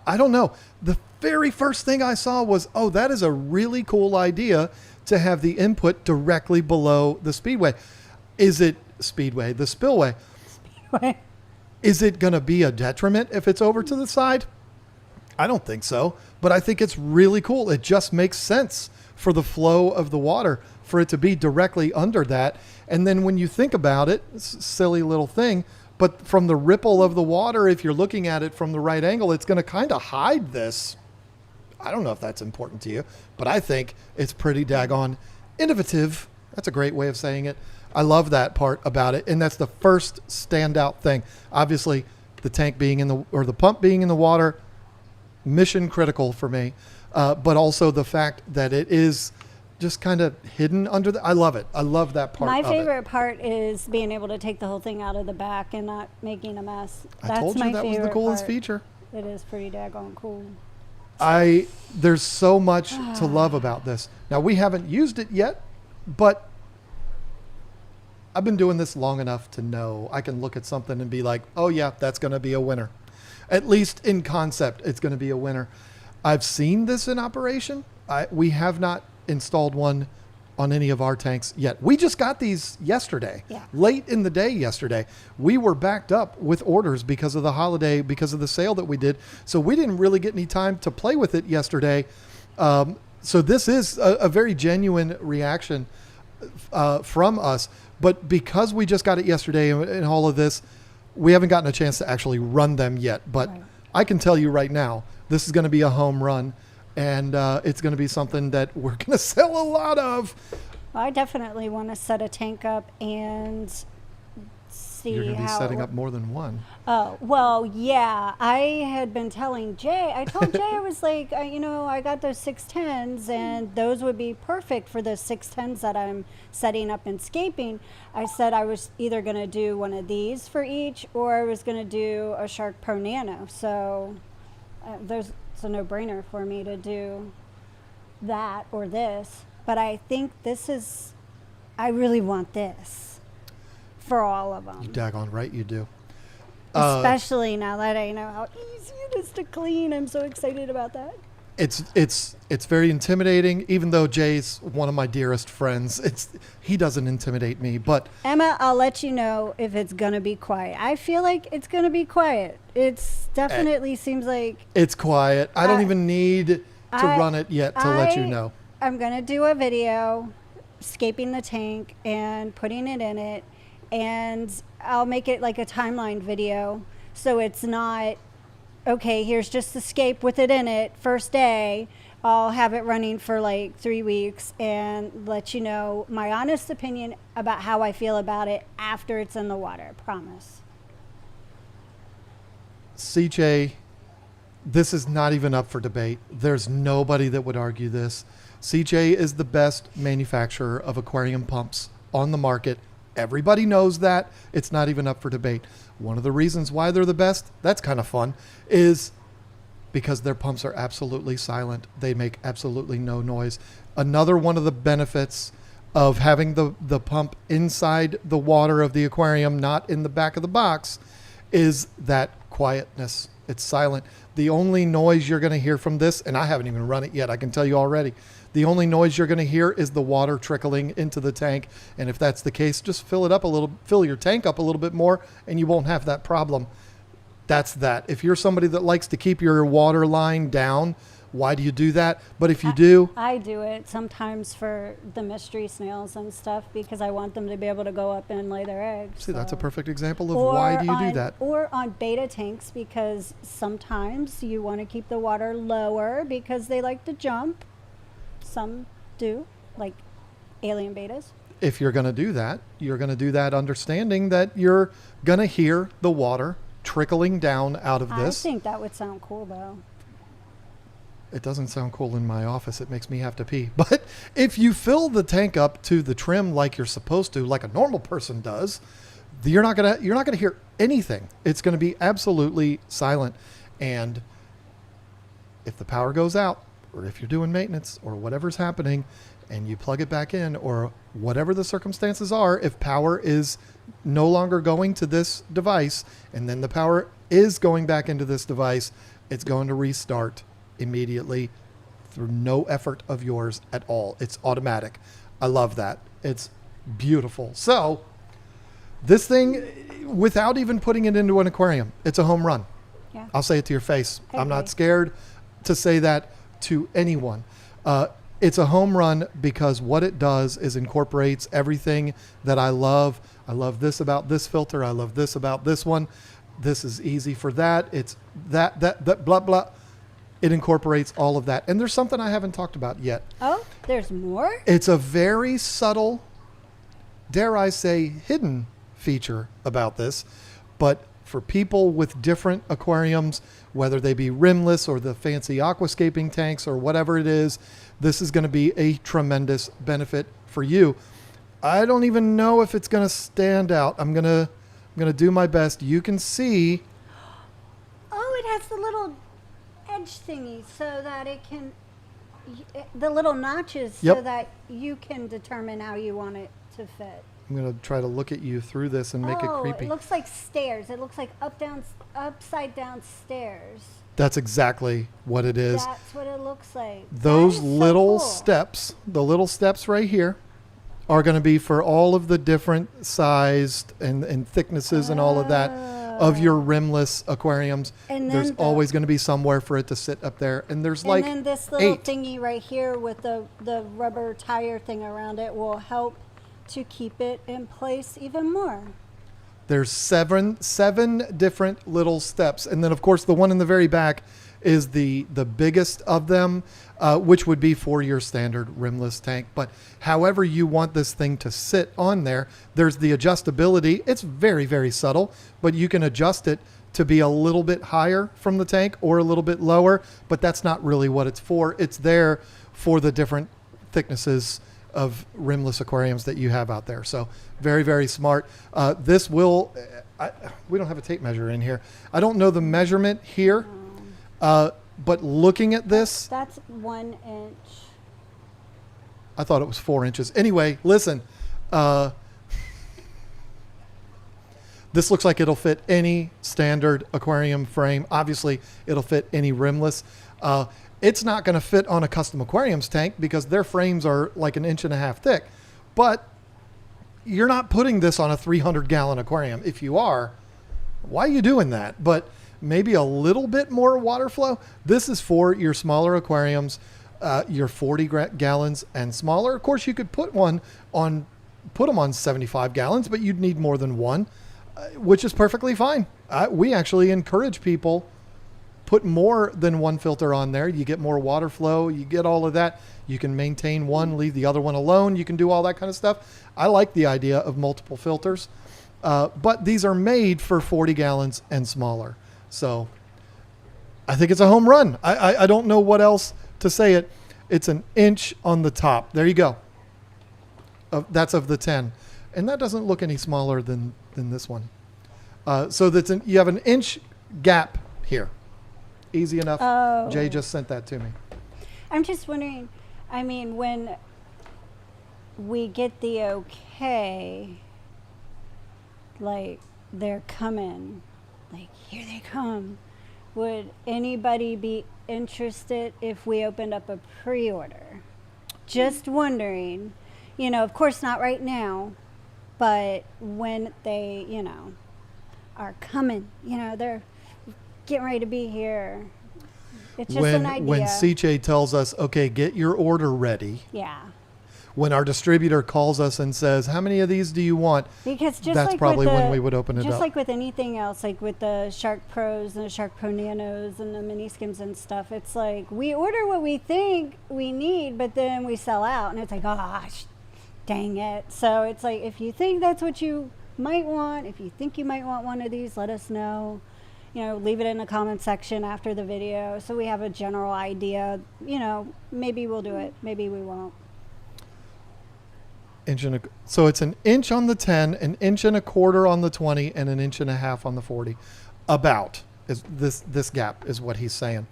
I don't know, the very first thing I saw was, oh, that is a really cool idea to have the input directly below the speedway. Is it the spillway? Is it going to be a detriment if it's over to the side? I don't think so, but I think it's really cool. It just makes sense for the flow of the water for it to be directly under that. And then when you think about it, it's a silly little thing, but from the ripple of the water, if you're looking at it from the right angle, it's going to kind of hide this. I don't know if that's important to you, but I think it's pretty daggone innovative. That's a great way of saying it. I love that part about it, and that's the first standout thing. Obviously, the tank being the pump being in the water, mission critical for me. But also the fact that it is just kind of hidden under I love it. I love that part. My favorite part is being able to take the whole thing out of the back and not making a mess. I told you that was the coolest feature. It is pretty daggone cool. There's so much to love about this. Now, we haven't used it yet, but I've been doing this long enough to know I can look at something and be like, oh yeah, that's going to be a winner. At least in concept, it's going to be a winner. I've seen this in operation. We have not installed one on any of our tanks yet. We just got these yesterday, late in the day yesterday. We were backed up with orders because of the holiday, because of the sale that we did. So we didn't really get any time to play with it yesterday. So this is a very genuine reaction from us. But because we just got it yesterday and all of this, we haven't gotten a chance to actually run them yet. But I can tell you right now, this is going to be a home run, and it's going to be something that we're going to sell a lot of. Well, I definitely want to set a tank up and see You're going to be how setting up more than one. Oh, well, yeah. I had been telling Jay, I told Jay, I was like, I got those 610s, and those would be perfect for the 610s that I'm setting up and scaping. I said I was either going to do one of these for each, or I was going to do a Shark Pro Nano. So it's a no-brainer for me to do that or this. But I think I really want this for all of them. You daggone right you do. Especially now that I know how easy it is to clean. I'm so excited about that. It's very intimidating, even though Jay's one of my dearest friends. He doesn't intimidate me, but Emma, I'll let you know if it's gonna be quiet. I feel like it's gonna be quiet. It's definitely seems like it's quiet. I don't even need to run it yet to let you know. I'm gonna do a video scaping the tank and putting it in it, and I'll make it like a timeline video, so it's not okay, here's just the scape with it in it, first day. I'll have it running for like 3 weeks and let you know my honest opinion about how I feel about it after it's in the water. Promise. Sicce, this is not even up for debate. There's nobody that would argue this. Sicce is the best manufacturer of aquarium pumps on the market. Everybody knows that. It's not even up for debate. One of the reasons why they're the best, that's kind of fun, is because their pumps are absolutely silent. They make absolutely no noise. Another one of the benefits of having the pump inside the water of the aquarium, not in the back of the box, is that quietness. It's silent. The only noise you're going to hear from this, and I haven't even run it yet, I can tell you already, the only noise you're going to hear is the water trickling into the tank. And if that's the case, just fill your tank up a little bit more, and you won't have that problem. That's that. If you're somebody that likes to keep your water line down, why do you do that? But if you do, I do it sometimes for the mystery snails and stuff because I want them to be able to go up and lay their eggs. see, that's a perfect example of why do you do that. Or on beta tanks because sometimes you want to keep the water lower because they like to jump. Some do, like alien betas. If you're going to do that, you're going to do that understanding that you're going to hear the water trickling down out of this. I think that would sound cool though. It doesn't sound cool in my office. It makes me have to pee. But if you fill the tank up to the trim like you're supposed to, like a normal person does, you're not gonna hear anything. It's gonna be absolutely silent. And if the power goes out, or if you're doing maintenance, or whatever's happening, and you plug it back in, or whatever the circumstances are, if power is no longer going to this device, and then the power is going back into this device, it's going to restart immediately through no effort of yours at all. It's automatic. I love that. It's beautiful. So this thing, without even putting it into an aquarium, it's a home run. Yeah. I'll say it to your face. I I'm not agree. scared to say that to anyone. It's a home run because what it does is incorporates everything that I love. I love this about this filter. I love this about this one. This is easy for that. It's that blah, blah. It incorporates all of that. And there's something I haven't talked about yet. Oh, there's more? It's a very subtle, dare I say, hidden feature about this. But for people with different aquariums, whether they be rimless or the fancy aquascaping tanks or whatever it is, this is going to be a tremendous benefit for you. I don't even know if it's going to stand out. I'm going to do my best. You can see. Oh, it has the little edge thingy so that it can, the little notches so Yep. that you can determine how you want it to fit. I'm going to try to look at you through this and make it creepy. It looks like stairs. It looks like upside down stairs. That's exactly what it is. That's what it looks like. Those That is so little cool. steps, the little steps right here, are going to be for all of the different sized and thicknesses and all of that of your rimless aquariums. And There's then always going to be somewhere for it to sit up there. And there's And like then this little 8. thingy right here with the rubber tire thing around it will help to keep it in place even more. There's seven different little steps. And then, of course, the one in the very back is the biggest of them, which would be for your standard rimless tank. But however you want this thing to sit on there, there's the adjustability. It's very, very subtle, but you can adjust it to be a little bit higher from the tank or a little bit lower, but that's not really what it's for. It's there for the different thicknesses of rimless aquariums that you have out there. So very, very smart. This will, we don't have a tape measure in here. I don't know the measurement here, but looking at this, That's 1 inch. I thought it was 4 inches. Anyway, listen, this looks like it'll fit any standard aquarium frame. Obviously, it'll fit any rimless. It's not going to fit on a custom aquariums tank because their frames are like 1.5 inches thick. But you're not putting this on a 300-gallon aquarium. If you are, why are you doing that? But maybe a little bit more water flow. This is for your smaller aquariums, your 40 gallons and smaller. Of course, you could put them on 75 gallons, but you'd need more than one, which is perfectly fine. We actually encourage people put more than one filter on there. You get more water flow. You get all of that. You can maintain one, leave the other one alone. You can do all that kind of stuff. I like the idea of multiple filters, but these are made for 40 gallons and smaller. So I think it's a home run. I don't know what else to say it. It's 1 inch on the top. There you go. That's of the 10. And that doesn't look any smaller than this one. So you have 1 inch gap here. easy enough. Oh. Jay just sent that to me. I'm just wondering, I mean, when we get the okay, like they're coming, like here they come, would anybody be interested if we opened up a pre-order? Just wondering, you know, of course not right now, but when they, you know, are coming, you know, they're getting ready to be here. It's just an idea. When Sicce tells us, okay, get your order ready. Yeah. When our distributor calls us and says, how many of these do you want? Because just that's like probably with when we would open it up. Just like with anything else, like with the Shark Pros and the Shark Pro Nanos and the Mini Skims and stuff, it's like we order what we think we need, but then we sell out, and it's like, gosh, dang it. So it's like, if you think that's what you might want, if you think you might want one of these, let us know. You know, leave it in the comment section after the video so we have a general idea. You know, maybe we'll do it, maybe we won't. So it's an inch on the 10, an inch and a quarter on the 20, and an inch and a half on the 40. About is this gap is what he's saying.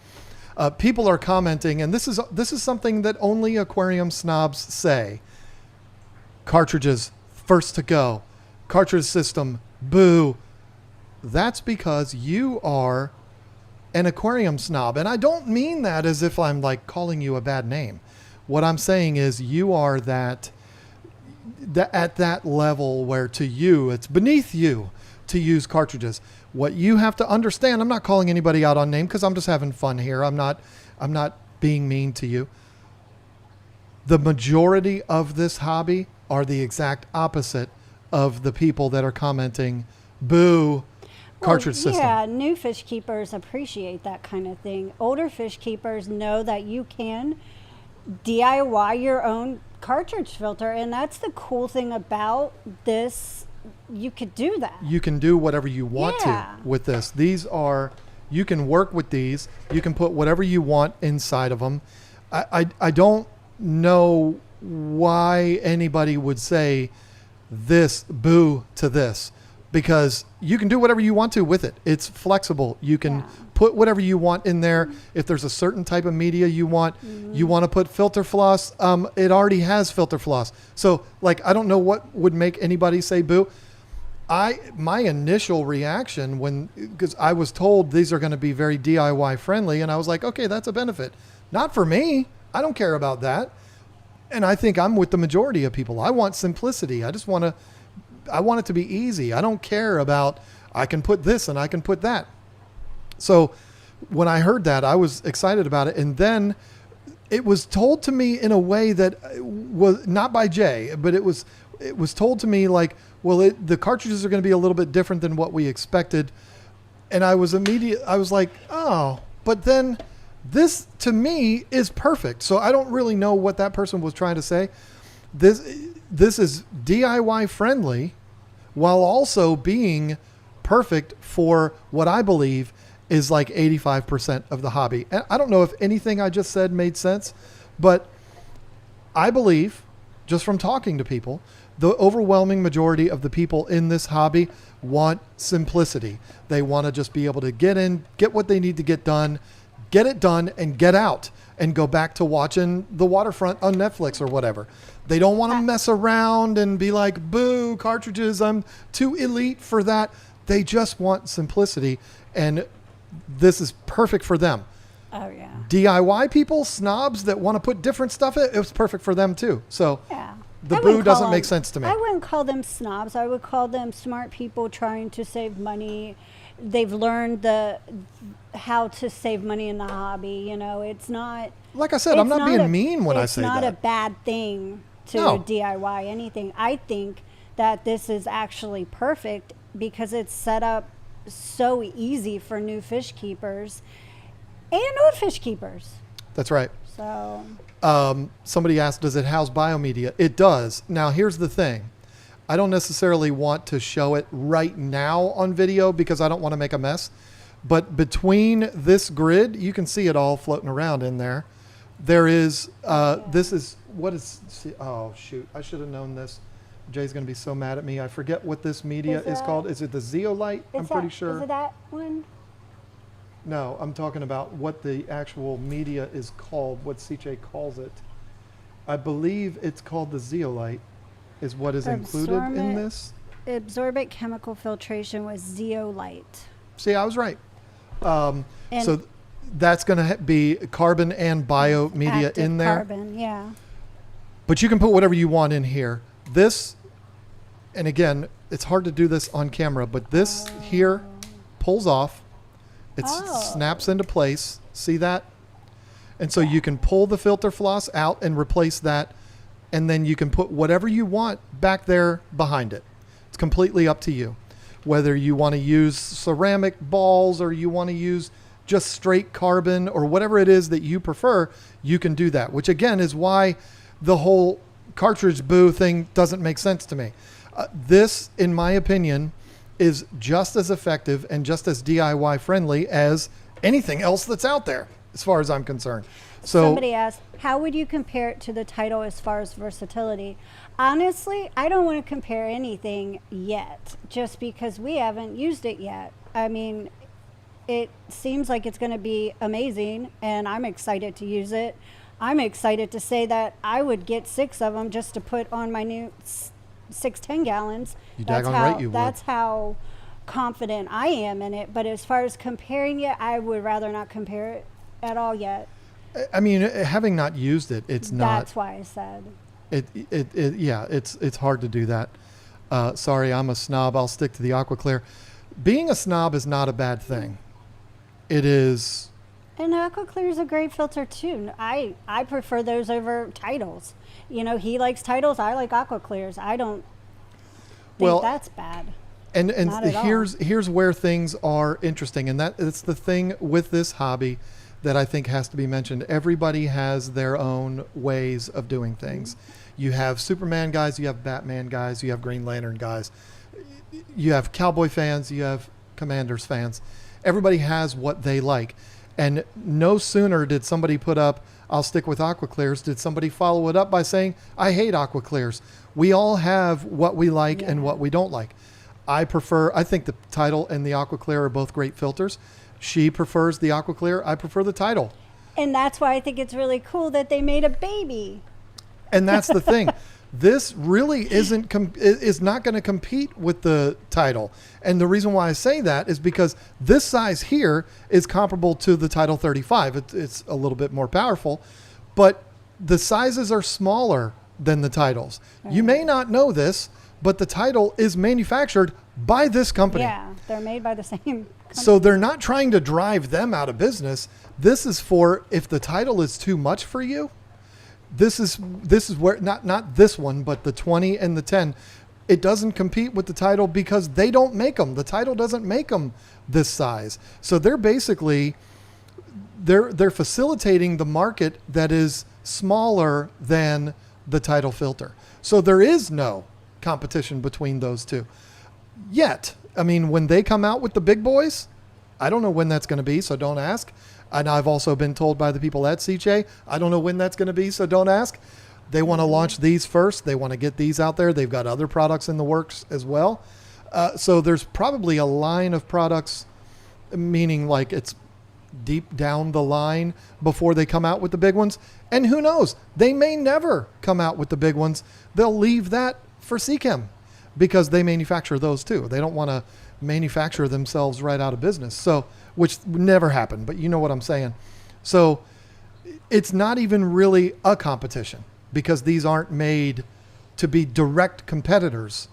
People are commenting, and this is something that only aquarium snobs say. Cartridges first to go. Cartridge system, boo. That's because you are an aquarium snob, and I don't mean that as if I'm like calling you a bad name. What I'm saying is you are at that level where to you it's beneath you to use cartridges. What you have to understand, I'm not calling anybody out on name because I'm just having fun here. I'm not being mean to you. The majority of this hobby are the exact opposite of the people that are commenting, boo, cartridge system. Yeah, new fish keepers appreciate that kind of thing. Older fish keepers know that you can DIY your own cartridge filter, and that's the cool thing about this. You could do that. You can do whatever you want to with this. You can work with these. You can put whatever you want inside of them. I don't know why anybody would say this, boo to this, because you can do whatever you want to with it. It's flexible. You can put whatever you want in there. If there's a certain type of media you want to put filter floss, it already has filter floss. So like, I don't know what would make anybody say boo. My initial reaction because I was told these are going to be very DIY friendly, and I was like, okay, that's a benefit. Not for me. I don't care about that. And I think I'm with the majority of people. I want simplicity. I want it to be easy. I don't care about, I can put this and I can put that. So when I heard that, I was excited about it. And then it was told to me in a way that was not by Jay, but it was told to me like, well, the cartridges are going to be a little bit different than what we expected. And I was like, oh, but then this to me is perfect. So I don't really know what that person was trying to say. This is DIY friendly while also being perfect for what I believe is like 85% of the hobby. And I don't know if anything I just said made sense, but I believe, just from talking to people, the overwhelming majority of the people in this hobby want simplicity. They want to just be able to get in, get what they need to get done, get it done, and get out and go back to watching The Waterfront on Netflix or whatever. They don't want to mess around and be like, boo, cartridges, I'm too elite for that. They just want simplicity, and this is perfect for them. Oh, yeah. DIY people, snobs that want to put different stuff in, it was perfect for them too. So yeah. The boo doesn't make sense to me. I wouldn't call them snobs. I would call them smart people trying to save money. They've learned how to save money in the hobby. You know, it's not. Like I said, I'm not being mean when I say that. It's not a bad thing to DIY anything. I think that this is actually perfect because it's set up so easy for new fish keepers and old fish keepers. That's right. So. Somebody asked, does it house biomedia? It does. Now, here's the thing. I don't necessarily want to show it right now on video because I don't want to make a mess. But between this grid, you can see it all floating around in there. There is, this is, what is, oh, shoot. I should have known this. Jay's going to be so mad at me. I forget what this media is called. Is it the Zeolite? I'm pretty sure. Is it that one? No, I'm talking about what the actual media is called, what Sicce calls it. I believe it's called the zeolite, is what is included in this. Absorbent chemical filtration was zeolite. See, I was right. And So that's going to be carbon and bio media active in there. Carbon, yeah. But you can put whatever you want in here. This, and again, it's hard to do this on camera, but this here pulls off. It snaps into place. See that? And so you can pull the filter floss out and replace that. And then you can put whatever you want back there behind it. It's completely up to you. Whether you want to use ceramic balls or you want to use just straight carbon or whatever it is that you prefer, you can do that, which again is why the whole cartridge boo thing doesn't make sense to me. This, in my opinion, is just as effective and just as DIY friendly as anything else that's out there, as far as I'm concerned. So somebody asked, how would you compare it to the title as far as versatility? Honestly, I don't want to compare anything yet, just because we haven't used it yet. I mean, it seems like it's going to be amazing, and I'm excited to use it. I'm excited to say that I would get 6 of them just to put on my new 6 10-gallons. You daggone right you would. That's how confident I am in it. But as far as comparing it, I would rather not compare it at all yet. I mean, having not used it, it's not. That's why I said. Yeah, it's hard to do that. Sorry, I'm a snob. I'll stick to the Aqua Clear. Being a snob is not a bad thing. It is. And Aqua Clear is a great filter too. I prefer those over titles. You know, he likes titles. I like Aqua Clears. I don't think that's bad. And Not at all. here's where things are interesting, and it's the thing with this hobby that I think has to be mentioned. Everybody has their own ways of doing things. You have Superman guys, you have Batman guys, you have Green Lantern guys, you have Cowboy fans, you have Commanders fans. Everybody has what they like. And no sooner did somebody put up, I'll stick with Aqua Clears, did somebody follow it up by saying, I hate Aqua Clears. We all have what we like and what we don't like. I think the Tidal and the Aqua Clear are both great filters. She prefers the Aqua Clear. I prefer the Tidal. And that's why I think it's really cool that they made a baby. And that's the thing. This really is not going to compete with the Tidal. And the reason why I say that is because this size here is comparable to the Tidal 35. It's a little bit more powerful, but the sizes are smaller than the Tidals. Right. You may not know this, but the Tidal is manufactured by this company. Yeah, they're made by the same company. So they're not trying to drive them out of business. This is for if the Tidal is too much for you. This is where not this one, but the 20 and the 10. It doesn't compete with the Tidal because they don't make them. The Tidal doesn't make them this size. So they're basically they're facilitating the market that is smaller than the Tidal filter. So there is no competition between those two yet. I mean, when they come out with the big boys, I don't know when that's going to be, so don't ask. And I've also been told by the people at Sicce, I don't know when that's going to be, so don't ask. They want to launch these first. They want to get these out there. They've got other products in the works as well. So there's probably a line of products, meaning like it's deep down the line before they come out with the big ones. And who knows? They may never come out with the big ones. They'll leave that for Sicce because they manufacture those too. They don't want to manufacture themselves right out of business. So, which never happened, but you know what I'm saying. So it's not even really a competition because these aren't made to be direct competitors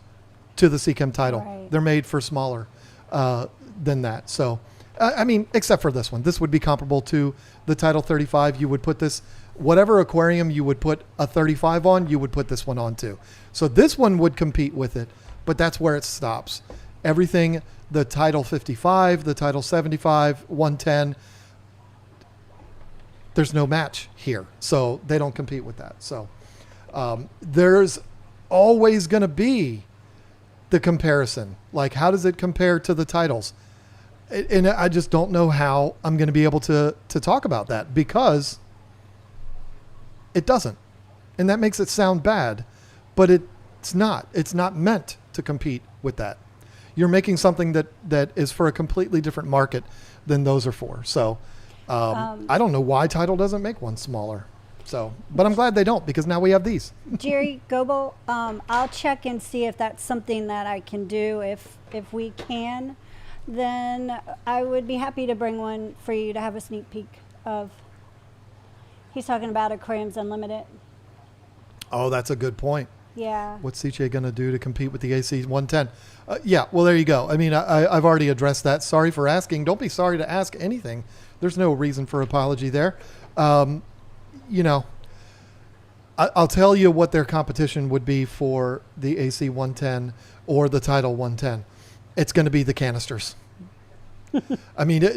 to the Sicce Tidal. Right. They're made for smaller than that. So, I mean, except for this one, this would be comparable to the Tidal 35. You would put this, whatever aquarium you would put a 35 on, you would put this one on too. So this one would compete with it, but that's where it stops. Everything, the Tidal 55, the Tidal 75, 110, there's no match here. So they don't compete with that. So there's always going to be the comparison. Like, how does it compare to the Tidals? And I just don't know how I'm going to be able to talk about that because it doesn't. And that makes it sound bad, but it's not. It's not meant to compete with that. You're making something that is for a completely different market than those are for. So I don't know why Tidal doesn't make one smaller. So, but I'm glad they don't, because now we have these. Jerry Goebel, I'll check and see if that's something that I can do. If we can, then I would be happy to bring one for you to have a sneak peek of. He's talking about Aquariums Unlimited. Oh, that's a good point. Yeah. What's Sicce going to do to compete with the AC 110? Yeah, well, there you go. I mean, I've already addressed that. Sorry for asking. Don't be sorry to ask anything. There's no reason for apology there. You know, I'll tell you what their competition would be for the AC 110 or the Tidal 110. It's going to be the canisters. I mean,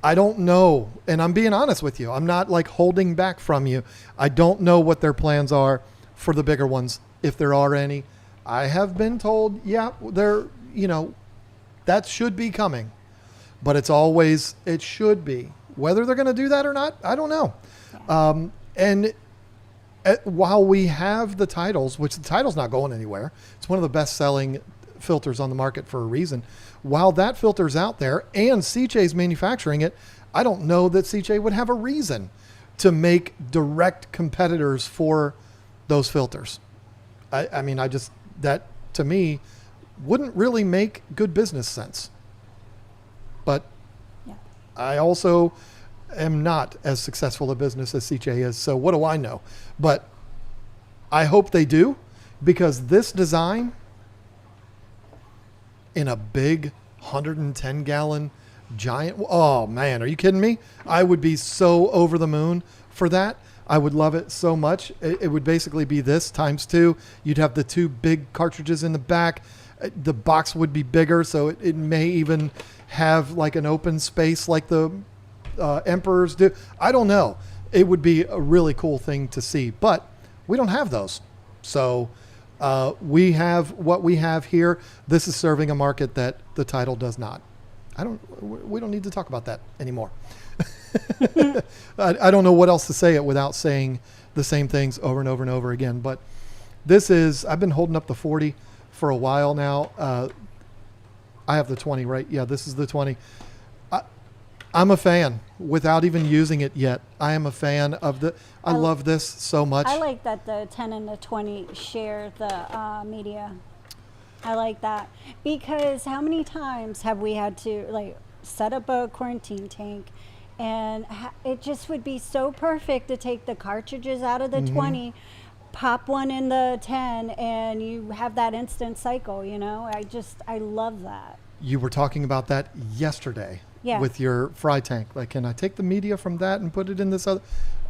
I don't know. And I'm being honest with you. I'm not like holding back from you. I don't know what their plans are for the bigger ones, if there are any. I have been told, yeah, they're, you know, that should be coming. But it's always, it should be. Whether they're going to do that or not, I don't know. And while we have the Tidals, which the Tidal's not going anywhere, it's one of the best selling filters on the market for a reason. While that filter's out there and Sicce's manufacturing it, I don't know that Sicce would have a reason to make direct competitors for those filters. I mean, that to me wouldn't really make good business sense. But yeah. I also am not as successful a business as Sicce is, so what do I know? But I hope they do, because this design in a big 110 gallon giant, oh man, are you kidding me? I would be so over the moon for that. I would love it so much. It would basically be this times 2. You'd have the 2 big cartridges in the back. The box would be bigger, so it may even have like an open space like the Emperors do. I don't know. It would be a really cool thing to see, but we don't have those. So we have what we have here. This is serving a market that the Tidal does not. We don't need to talk about that anymore. I don't know what else to say it without saying the same things over and over and over again. But this is, I've been holding up the 40 for a while now. I have the 20, right? Yeah, this is the 20. I'm a fan without even using it yet. I am a fan of the, I love this so much. I like that the 10 and the 20 share the media. I like that, because how many times have we had to like set up a quarantine tank, and it just would be so perfect to take the cartridges out of the 20, pop one in the 10, and you have that instant cycle, you know? I love that. You were talking about that yesterday. Yeah. With your fry tank. Like, can I take the media from that and put it in this other?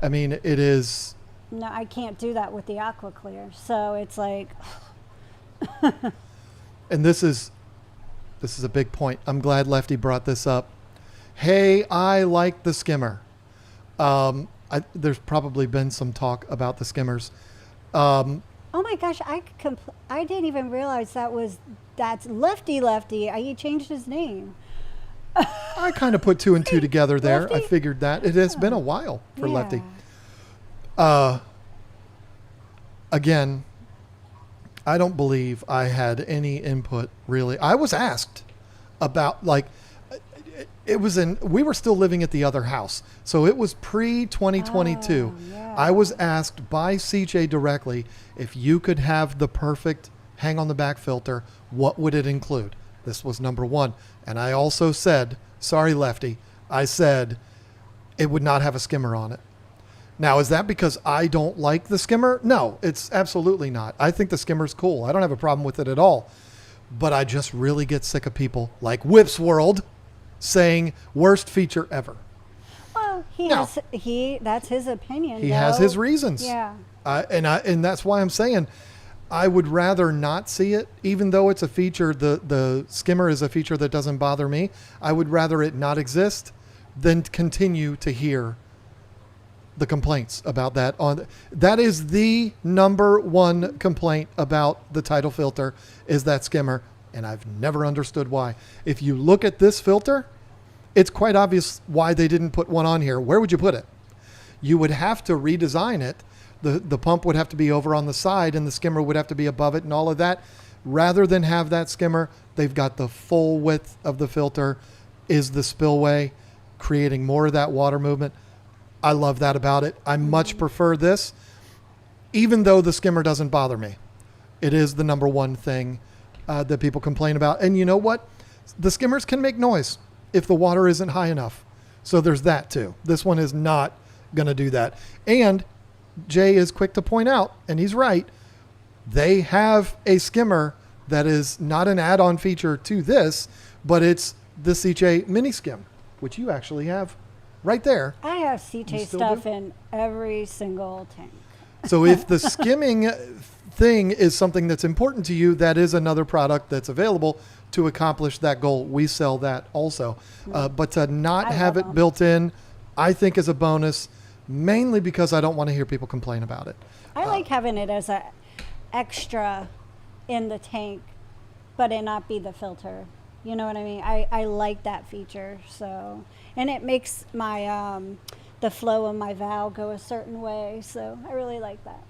I mean, it is. No, I can't do that with the Aqua Clear. So it's like. And this is a big point. I'm glad Lefty brought this up. Hey, I like the skimmer. There's probably been some talk about the skimmers. Oh my gosh, I didn't even realize that's Lefty. He changed his name. I kind of put 2 and 2 together there. Lefty? I figured that. It has been a while for Lefty. Again, I don't believe I had any input, really. I was asked about, like, we were still living at the other house. So it was pre-2022. Yeah. I was asked by Sicce directly, if you could have the perfect hang on the back filter, what would it include? This was number 1. And I also said, sorry, Lefty, I said it would not have a skimmer on it. Now, is that because I don't like the skimmer? No, it's absolutely not. I think the skimmer's cool. I don't have a problem with it at all. But I just really get sick of people like Whip's World saying worst feature ever. Well, that's his opinion. He has his reasons. Yeah. And that's why I'm saying I would rather not see it, even though it's a feature. The skimmer is a feature that doesn't bother me. I would rather it not exist than continue to hear the complaints about that. That is the number 1 complaint about the Tidal filter, is that skimmer, and I've never understood why. If you look at this filter, it's quite obvious why they didn't put one on here. Where would you put it? You would have to redesign it. The pump would have to be over on the side, and the skimmer would have to be above it and all of that. Rather than have that skimmer, they've got the full width of the filter. is the spillway, creating more of that water movement. I love that about it. I much prefer this, even though the skimmer doesn't bother me. It is the number one thing that people complain about. And you know what? The skimmers can make noise if the water isn't high enough. So there's that too. This one is not going to do that. And Jay is quick to point out, and he's right, they have a skimmer that is not an add-on feature to this, but it's the Sicce mini skim, which you actually have right there. I have Sicce stuff in every single tank. So if the skimming thing is something that's important to you, that is another product that's available to accomplish that goal. We sell that also. But to not have it built in, I think is a bonus, mainly because I don't want to hear people complain about it. I like having it as a extra in the tank, but it not be the filter. You know what I mean? I like that feature. So, and it makes my the flow of my valve go a certain way. So I really like that.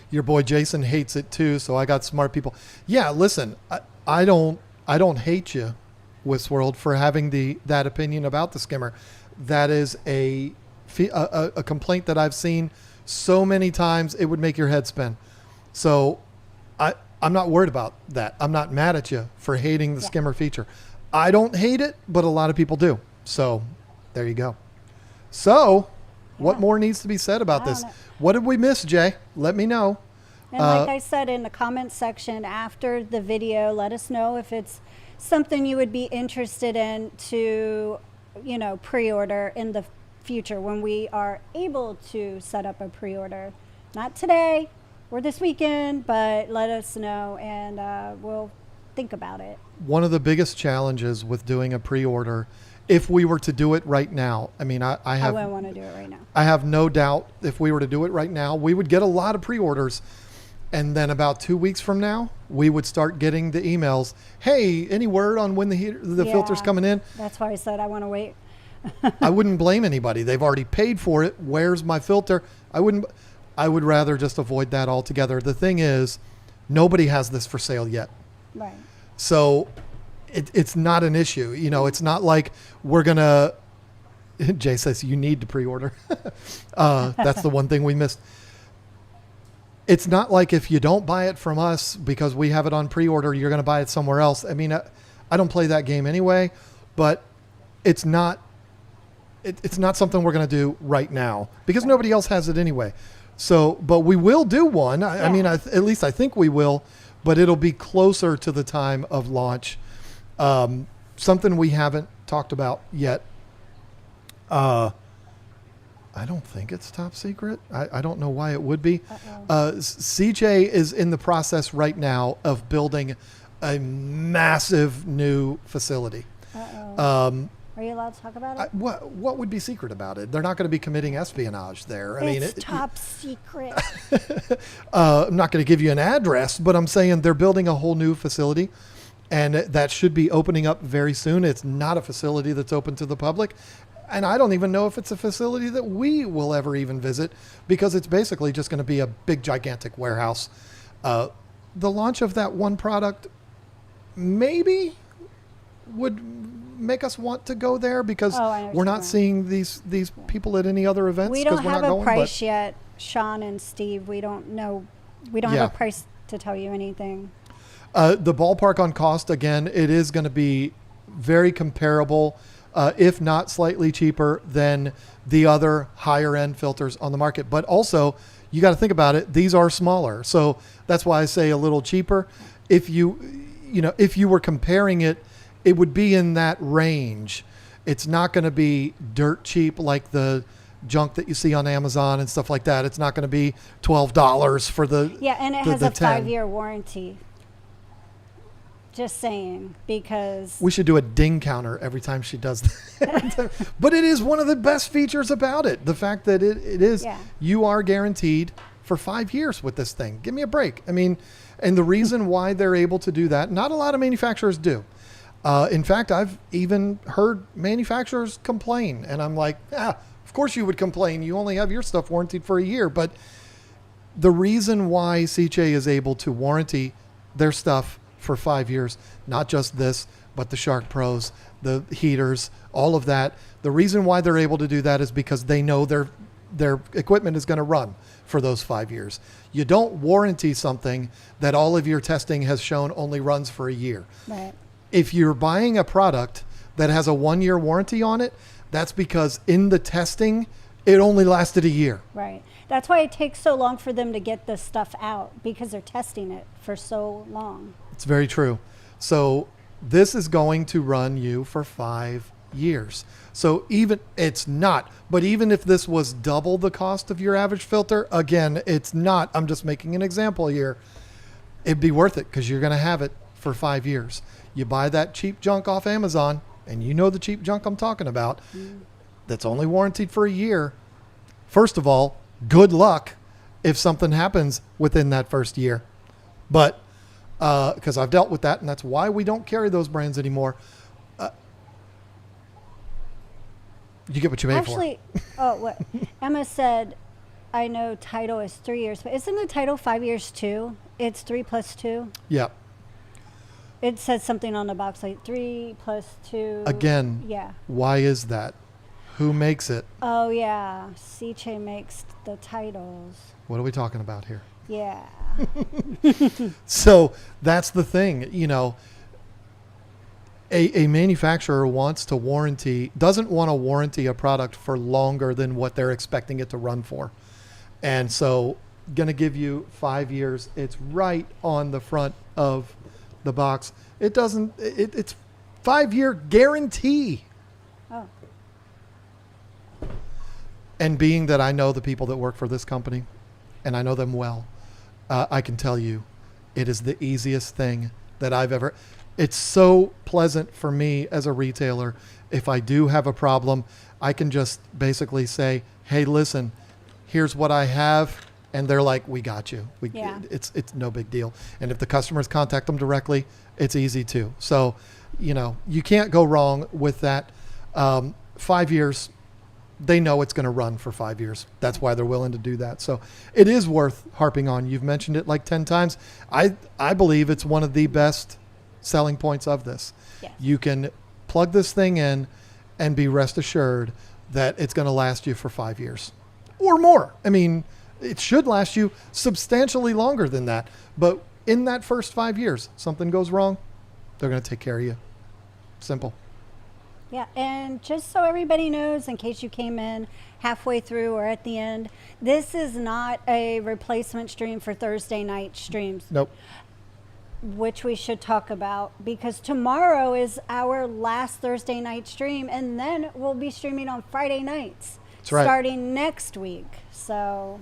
Your boy Jason hates it too. So I got smart people. Yeah, listen, I don't hate you, Westworld, for having that opinion about the skimmer. That is a complaint that I've seen so many times it would make your head spin. So I'm not worried about that. I'm not mad at you for hating the skimmer feature. I don't hate it, but a lot of people do. So there you go. So what more needs to be said about this? What did we miss, Jay? Let me know. And like I said in the comment section after the video, let us know if it's something you would be interested in to, pre-order in the future when we are able to set up a pre-order. Not today or this weekend, but let us know and we'll think about it. One of the biggest challenges with doing a pre-order, if we were to do it right now, I mean, I wouldn't want to do it right now. I have no doubt if we were to do it right now, we would get a lot of pre-orders. And then about 2 weeks from now, we would start getting the emails. Hey, any word on when the filter's coming in? That's why I said I want to wait. I wouldn't blame anybody. They've already paid for it. Where's my filter? I would rather just avoid that altogether. The thing is, nobody has this for sale yet. Right. So it's not an issue. It's not like we're going to, Jay says you need to pre-order. That's the one thing we missed. It's not like if you don't buy it from us because we have it on pre-order, you're going to buy it somewhere else. I mean, I don't play that game anyway, but it's not something we're going to do right now because nobody else has it anyway. So, but we will do one. I mean, at least I think we will, but it'll be closer to the time of launch. Something we haven't talked about yet. I don't think it's top secret. I don't know why it would be. Sicce is in the process right now of building a massive new facility. Are you allowed to talk about it? What would be secret about it? They're not going to be committing espionage there. It's top secret. I'm not going to give you an address, but I'm saying they're building a whole new facility, and that should be opening up very soon. It's not a facility that's open to the public. And I don't even know if it's a facility that we will ever even visit because it's basically just going to be a big, gigantic warehouse. The launch of that one product maybe would make us want to go there because we're not seeing these people at any other events. We don't have a price yet, Sean and Steve. We don't know. We don't have a price to tell you anything. The ballpark on cost, again, it is going to be very comparable, if not slightly cheaper than the other higher end filters on the market. But also, you got to think about it. These are smaller. So that's why I say a little cheaper. If you were comparing it, it would be in that range. It's not going to be dirt cheap like the junk that you see on Amazon and stuff like that. It's not going to be $12 for the and it has a 5-year warranty. Just saying, because we should do a ding counter every time she does that. But it is one of the best features about it. The fact that it is, you are guaranteed for 5 years with this thing. Give me a break. I mean, and the reason why they're able to do that, not a lot of manufacturers do. In fact, I've even heard manufacturers complain, and I'm like, of course you would complain. You only have your stuff warranted for a year. But the reason why Sicce is able to warranty their stuff for 5 years, not just this, but the Shark Pros, the heaters, all of that. The reason why they're able to do that is because they know their equipment is going to run for those 5 years. You don't warranty something that all of your testing has shown only runs for a year. Right. If you're buying a product that has a 1-year warranty on it, that's because in the testing, it only lasted a year. Right. That's why it takes so long for them to get this stuff out, because they're testing it for so long. It's very true. So this is going to run you for 5 years. So even even if this was double the cost of your average filter, again, it's not. I'm just making an example here. It'd be worth it because you're going to have it for 5 years. You buy that cheap junk off Amazon, and you know the cheap junk I'm talking about, that's only warranted for a year. First of all, good luck if something happens within that first year. But because I've dealt with that, and that's why we don't carry those brands anymore. You get what you pay for. What Emma said, I know title is 3 years, but isn't the title 5 years too? It's 3 plus 2. Yeah. It says something on the box like 3 plus 2. Again, yeah. Why is that? Who makes it? Oh yeah, Sicce makes the titles. What are we talking about here? Yeah. So that's the thing, you know. A manufacturer doesn't want to warranty a product for longer than what they're expecting it to run for. And so going to give you 5 years. It's right on the front of the box. It's 5-year guarantee. Oh. And being that I know the people that work for this company and I know them well, I can tell you it is the easiest thing that I've ever. It's so pleasant for me as a retailer. If I do have a problem, I can just basically say, hey, listen, here's what I have. And they're like, we got you. It's no big deal. And if the customers contact them directly, it's easy too. So, you know, you can't go wrong with that. 5 years, they know it's going to run for 5 years. That's why they're willing to do that. So it is worth harping on. You've mentioned it like 10 times. I believe it's one of the best selling points of this. Yes. You can plug this thing in and be rest assured that it's going to last you for 5 years or more. I mean, it should last you substantially longer than that. But in that first 5 years, something goes wrong, they're going to take care of you. Simple. Yeah, and just so everybody knows, in case you came in halfway through or at the end, this is not a replacement stream for Thursday night streams. Nope. Which we should talk about, because tomorrow is our last Thursday night stream, and then we'll be streaming on Friday nights. That's right. Starting next week. So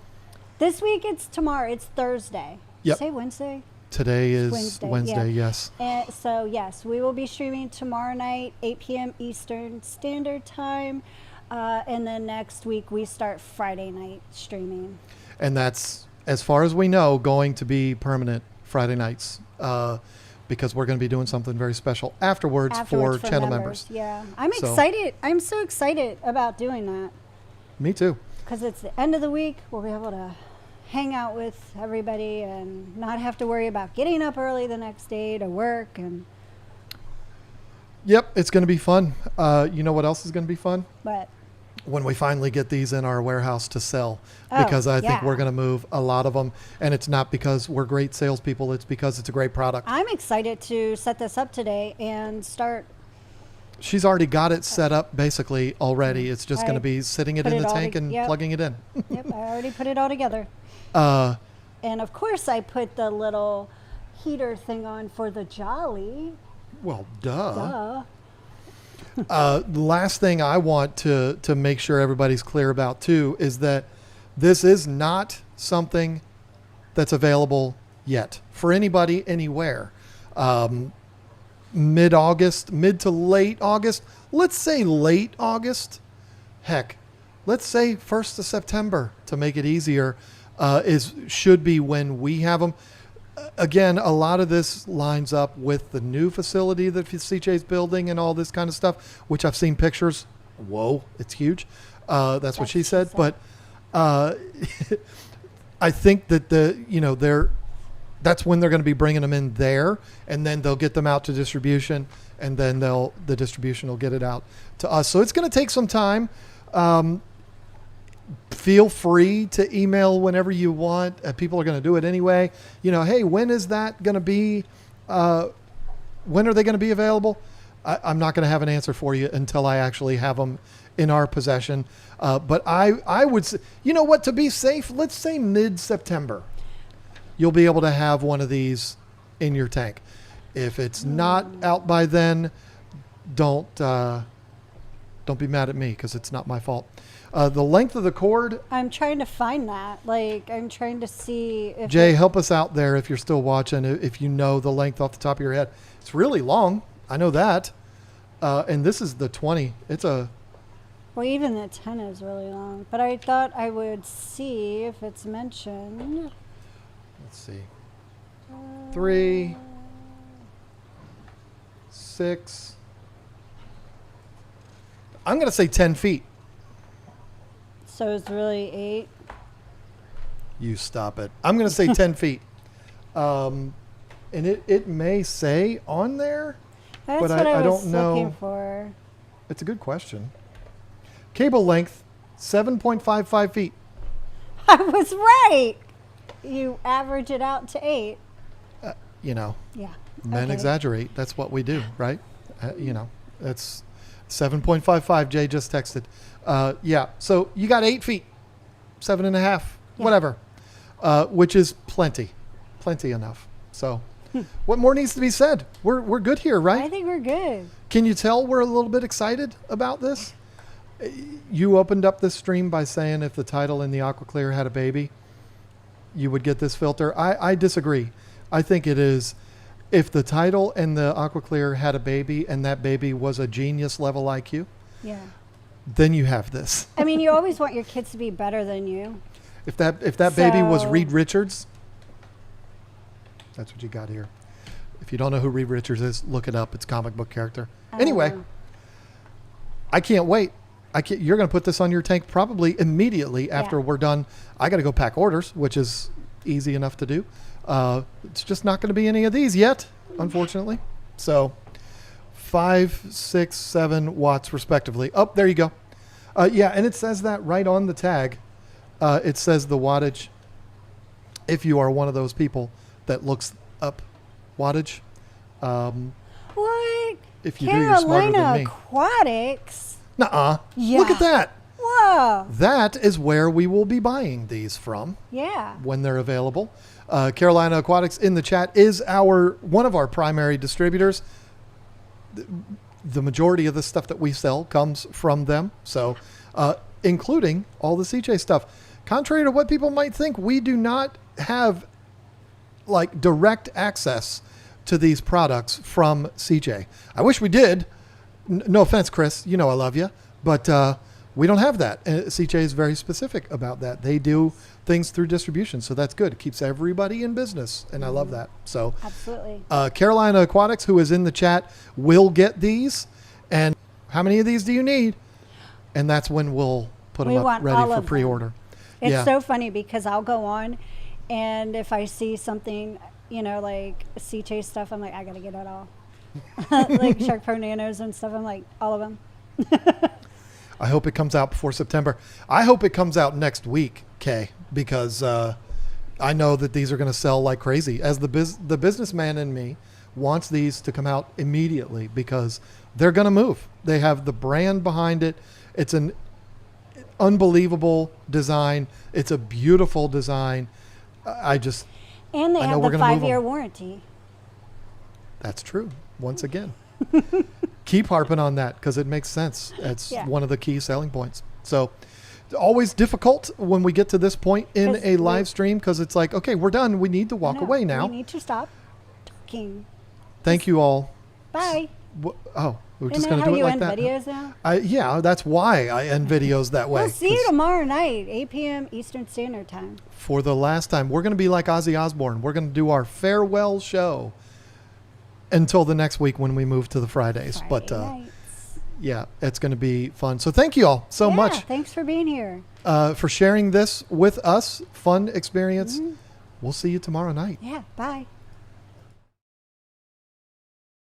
this week it's tomorrow. It's Thursday. Yep. Say Wednesday? Today is Wednesday, yeah. Yes. And so, yes, we will be streaming tomorrow night, 8 p.m. Eastern Standard Time. And then next week we start Friday night streaming. And that's, as far as we know, going to be permanent Friday nights. Because we're going to be doing something very special afterwards for channel members. Yeah. I'm excited. I'm so excited about doing that. Me too. Because it's the end of the week. We'll be able to hang out with everybody and not have to worry about getting up early the next day to work. And yep, it's going to be fun. You know what else is going to be fun? But when we finally get these in our warehouse to sell, because I think we're going to move a lot of them. And it's not because we're great salespeople. It's because it's a great product. I'm excited to set this up today and start. She's already got it set up basically already. It's just going to be sitting it in the tank and plugging it in. Yep, I already put it all together. And of course I put the little heater thing on for the Jolly. Well, duh. The last thing I want to make sure everybody's clear about too is that this is not something that's available yet for anybody anywhere. Mid to late August. Let's say late August. Heck, let's say 1st of September to make it easier should be when we have them. Again, a lot of this lines up with the new facility that Sicce is building and all this kind of stuff, which I've seen pictures. Whoa, it's huge. That's what she said. But I think that that's when they're going to be bringing them in there, and then they'll get them out to distribution, and then the distribution will get it out to us. So it's going to take some time. Feel free to email whenever you want. People are going to do it anyway. Hey, when is that going to be? When are they going to be available? I'm not going to have an answer for you until I actually have them in our possession. But I would say, to be safe, let's say mid-September, you'll be able to have one of these in your tank. If it's not out by then, don't be mad at me, because it's not my fault. The length of the cord. I'm trying to find that. I'm trying to see if Jay, help us out there if you're still watching. If you know the length off the top of your head, it's really long. I know that. And this is the 20. Well, even the 10 is really long. But I thought I would see if it's mentioned. Let's see. 3, 6. I'm going to say 10 feet. So it's really 8. You stop it. I'm going to say 10 feet. And it may say on there, That's but what I I don't was know. looking for. It's a good question. Cable length, 7.55 feet. I was right. You average it out to 8. Yeah. Men Okay. exaggerate. That's what we do, right? That's 7.55. Jay just texted. Yeah. So you got 8 feet, 7.5, whatever, which is plenty enough. So what more needs to be said? We're good here, right? I think we're good. Can you tell we're a little bit excited about this? You opened up this stream by saying if the title in the Aqua Clear had a baby, you would get this filter. I disagree. I think it is, if the title and the Aqua Clear had a baby and that baby was a genius level IQ, Yeah. then you have this. I mean, you always want your kids to be better than you. If that baby was So- Reed Richards, that's what you got here. If you don't know who Reed Richards is, look it up. It's a comic book character. Anyway, I can't wait. You're going to put this on your tank probably immediately after we're done. I got to go pack orders, which is easy enough to do. It's just not going to be any of these yet, unfortunately. So 5, 6, 7 watts respectively. Oh, there you go. Yeah, and it says that right on the tag. It says the wattage. If you are one of those people that looks up wattage. What? If you do, you're smarter than Carolina me. Aquatics? Nuh-uh. Yeah. Look at that. Whoa. That is where we will be buying these from Yeah. when they're available. Carolina Aquatics in the chat is one of our primary distributors. The majority of the stuff that we sell comes from them. So, including all the Sicce stuff. Contrary to what people might think, we do not have direct access to these products from Sicce. I wish we did. No offense, Chris. I love you. But we don't have that. Sicce is very specific about that. They do things through distribution, so that's good. It keeps everybody in business, and I love that. So, Absolutely. Carolina Aquatics, who is in the chat, will get these. And how many of these do you need? And that's when we'll put them We up want ready all for of them. pre-order. It's so funny because I'll go on, and if I see something, like Sicce stuff, I'm like, I got to get it all. Like Shark Pro Nanos and stuff, I'm like, all of them. I hope it comes out before September. I hope it comes out next week, Kay, because I know that these are going to sell like crazy. As the businessman in me wants these to come out immediately because they're going to move. They have the brand behind it. It's an unbelievable design. It's a beautiful design. And they I know have we're the gonna move 5-year them. warranty. That's true. Once again, keep harping on that because it makes sense. It's one of the key selling points. So always difficult when we get to this point in 'Cause a live stream because it's like, okay, we're done. We need to walk away now. We need to stop talking. Thank you all. Bye. We're Isn't just that going to how do it you like end that. videos now? Yeah, that's why I end videos that way. We'll see you 'cause tomorrow night, 8 p.m. Eastern Standard Time. For the last time, we're going to be like Ozzy Osbourne. We're going to do our farewell show until the next week when we move to the Fridays. Friday But nights. yeah, it's going to be fun. So thank you all so much Thanks for being here. for sharing this with us. Fun experience. we'll see you tomorrow night. Yeah, bye.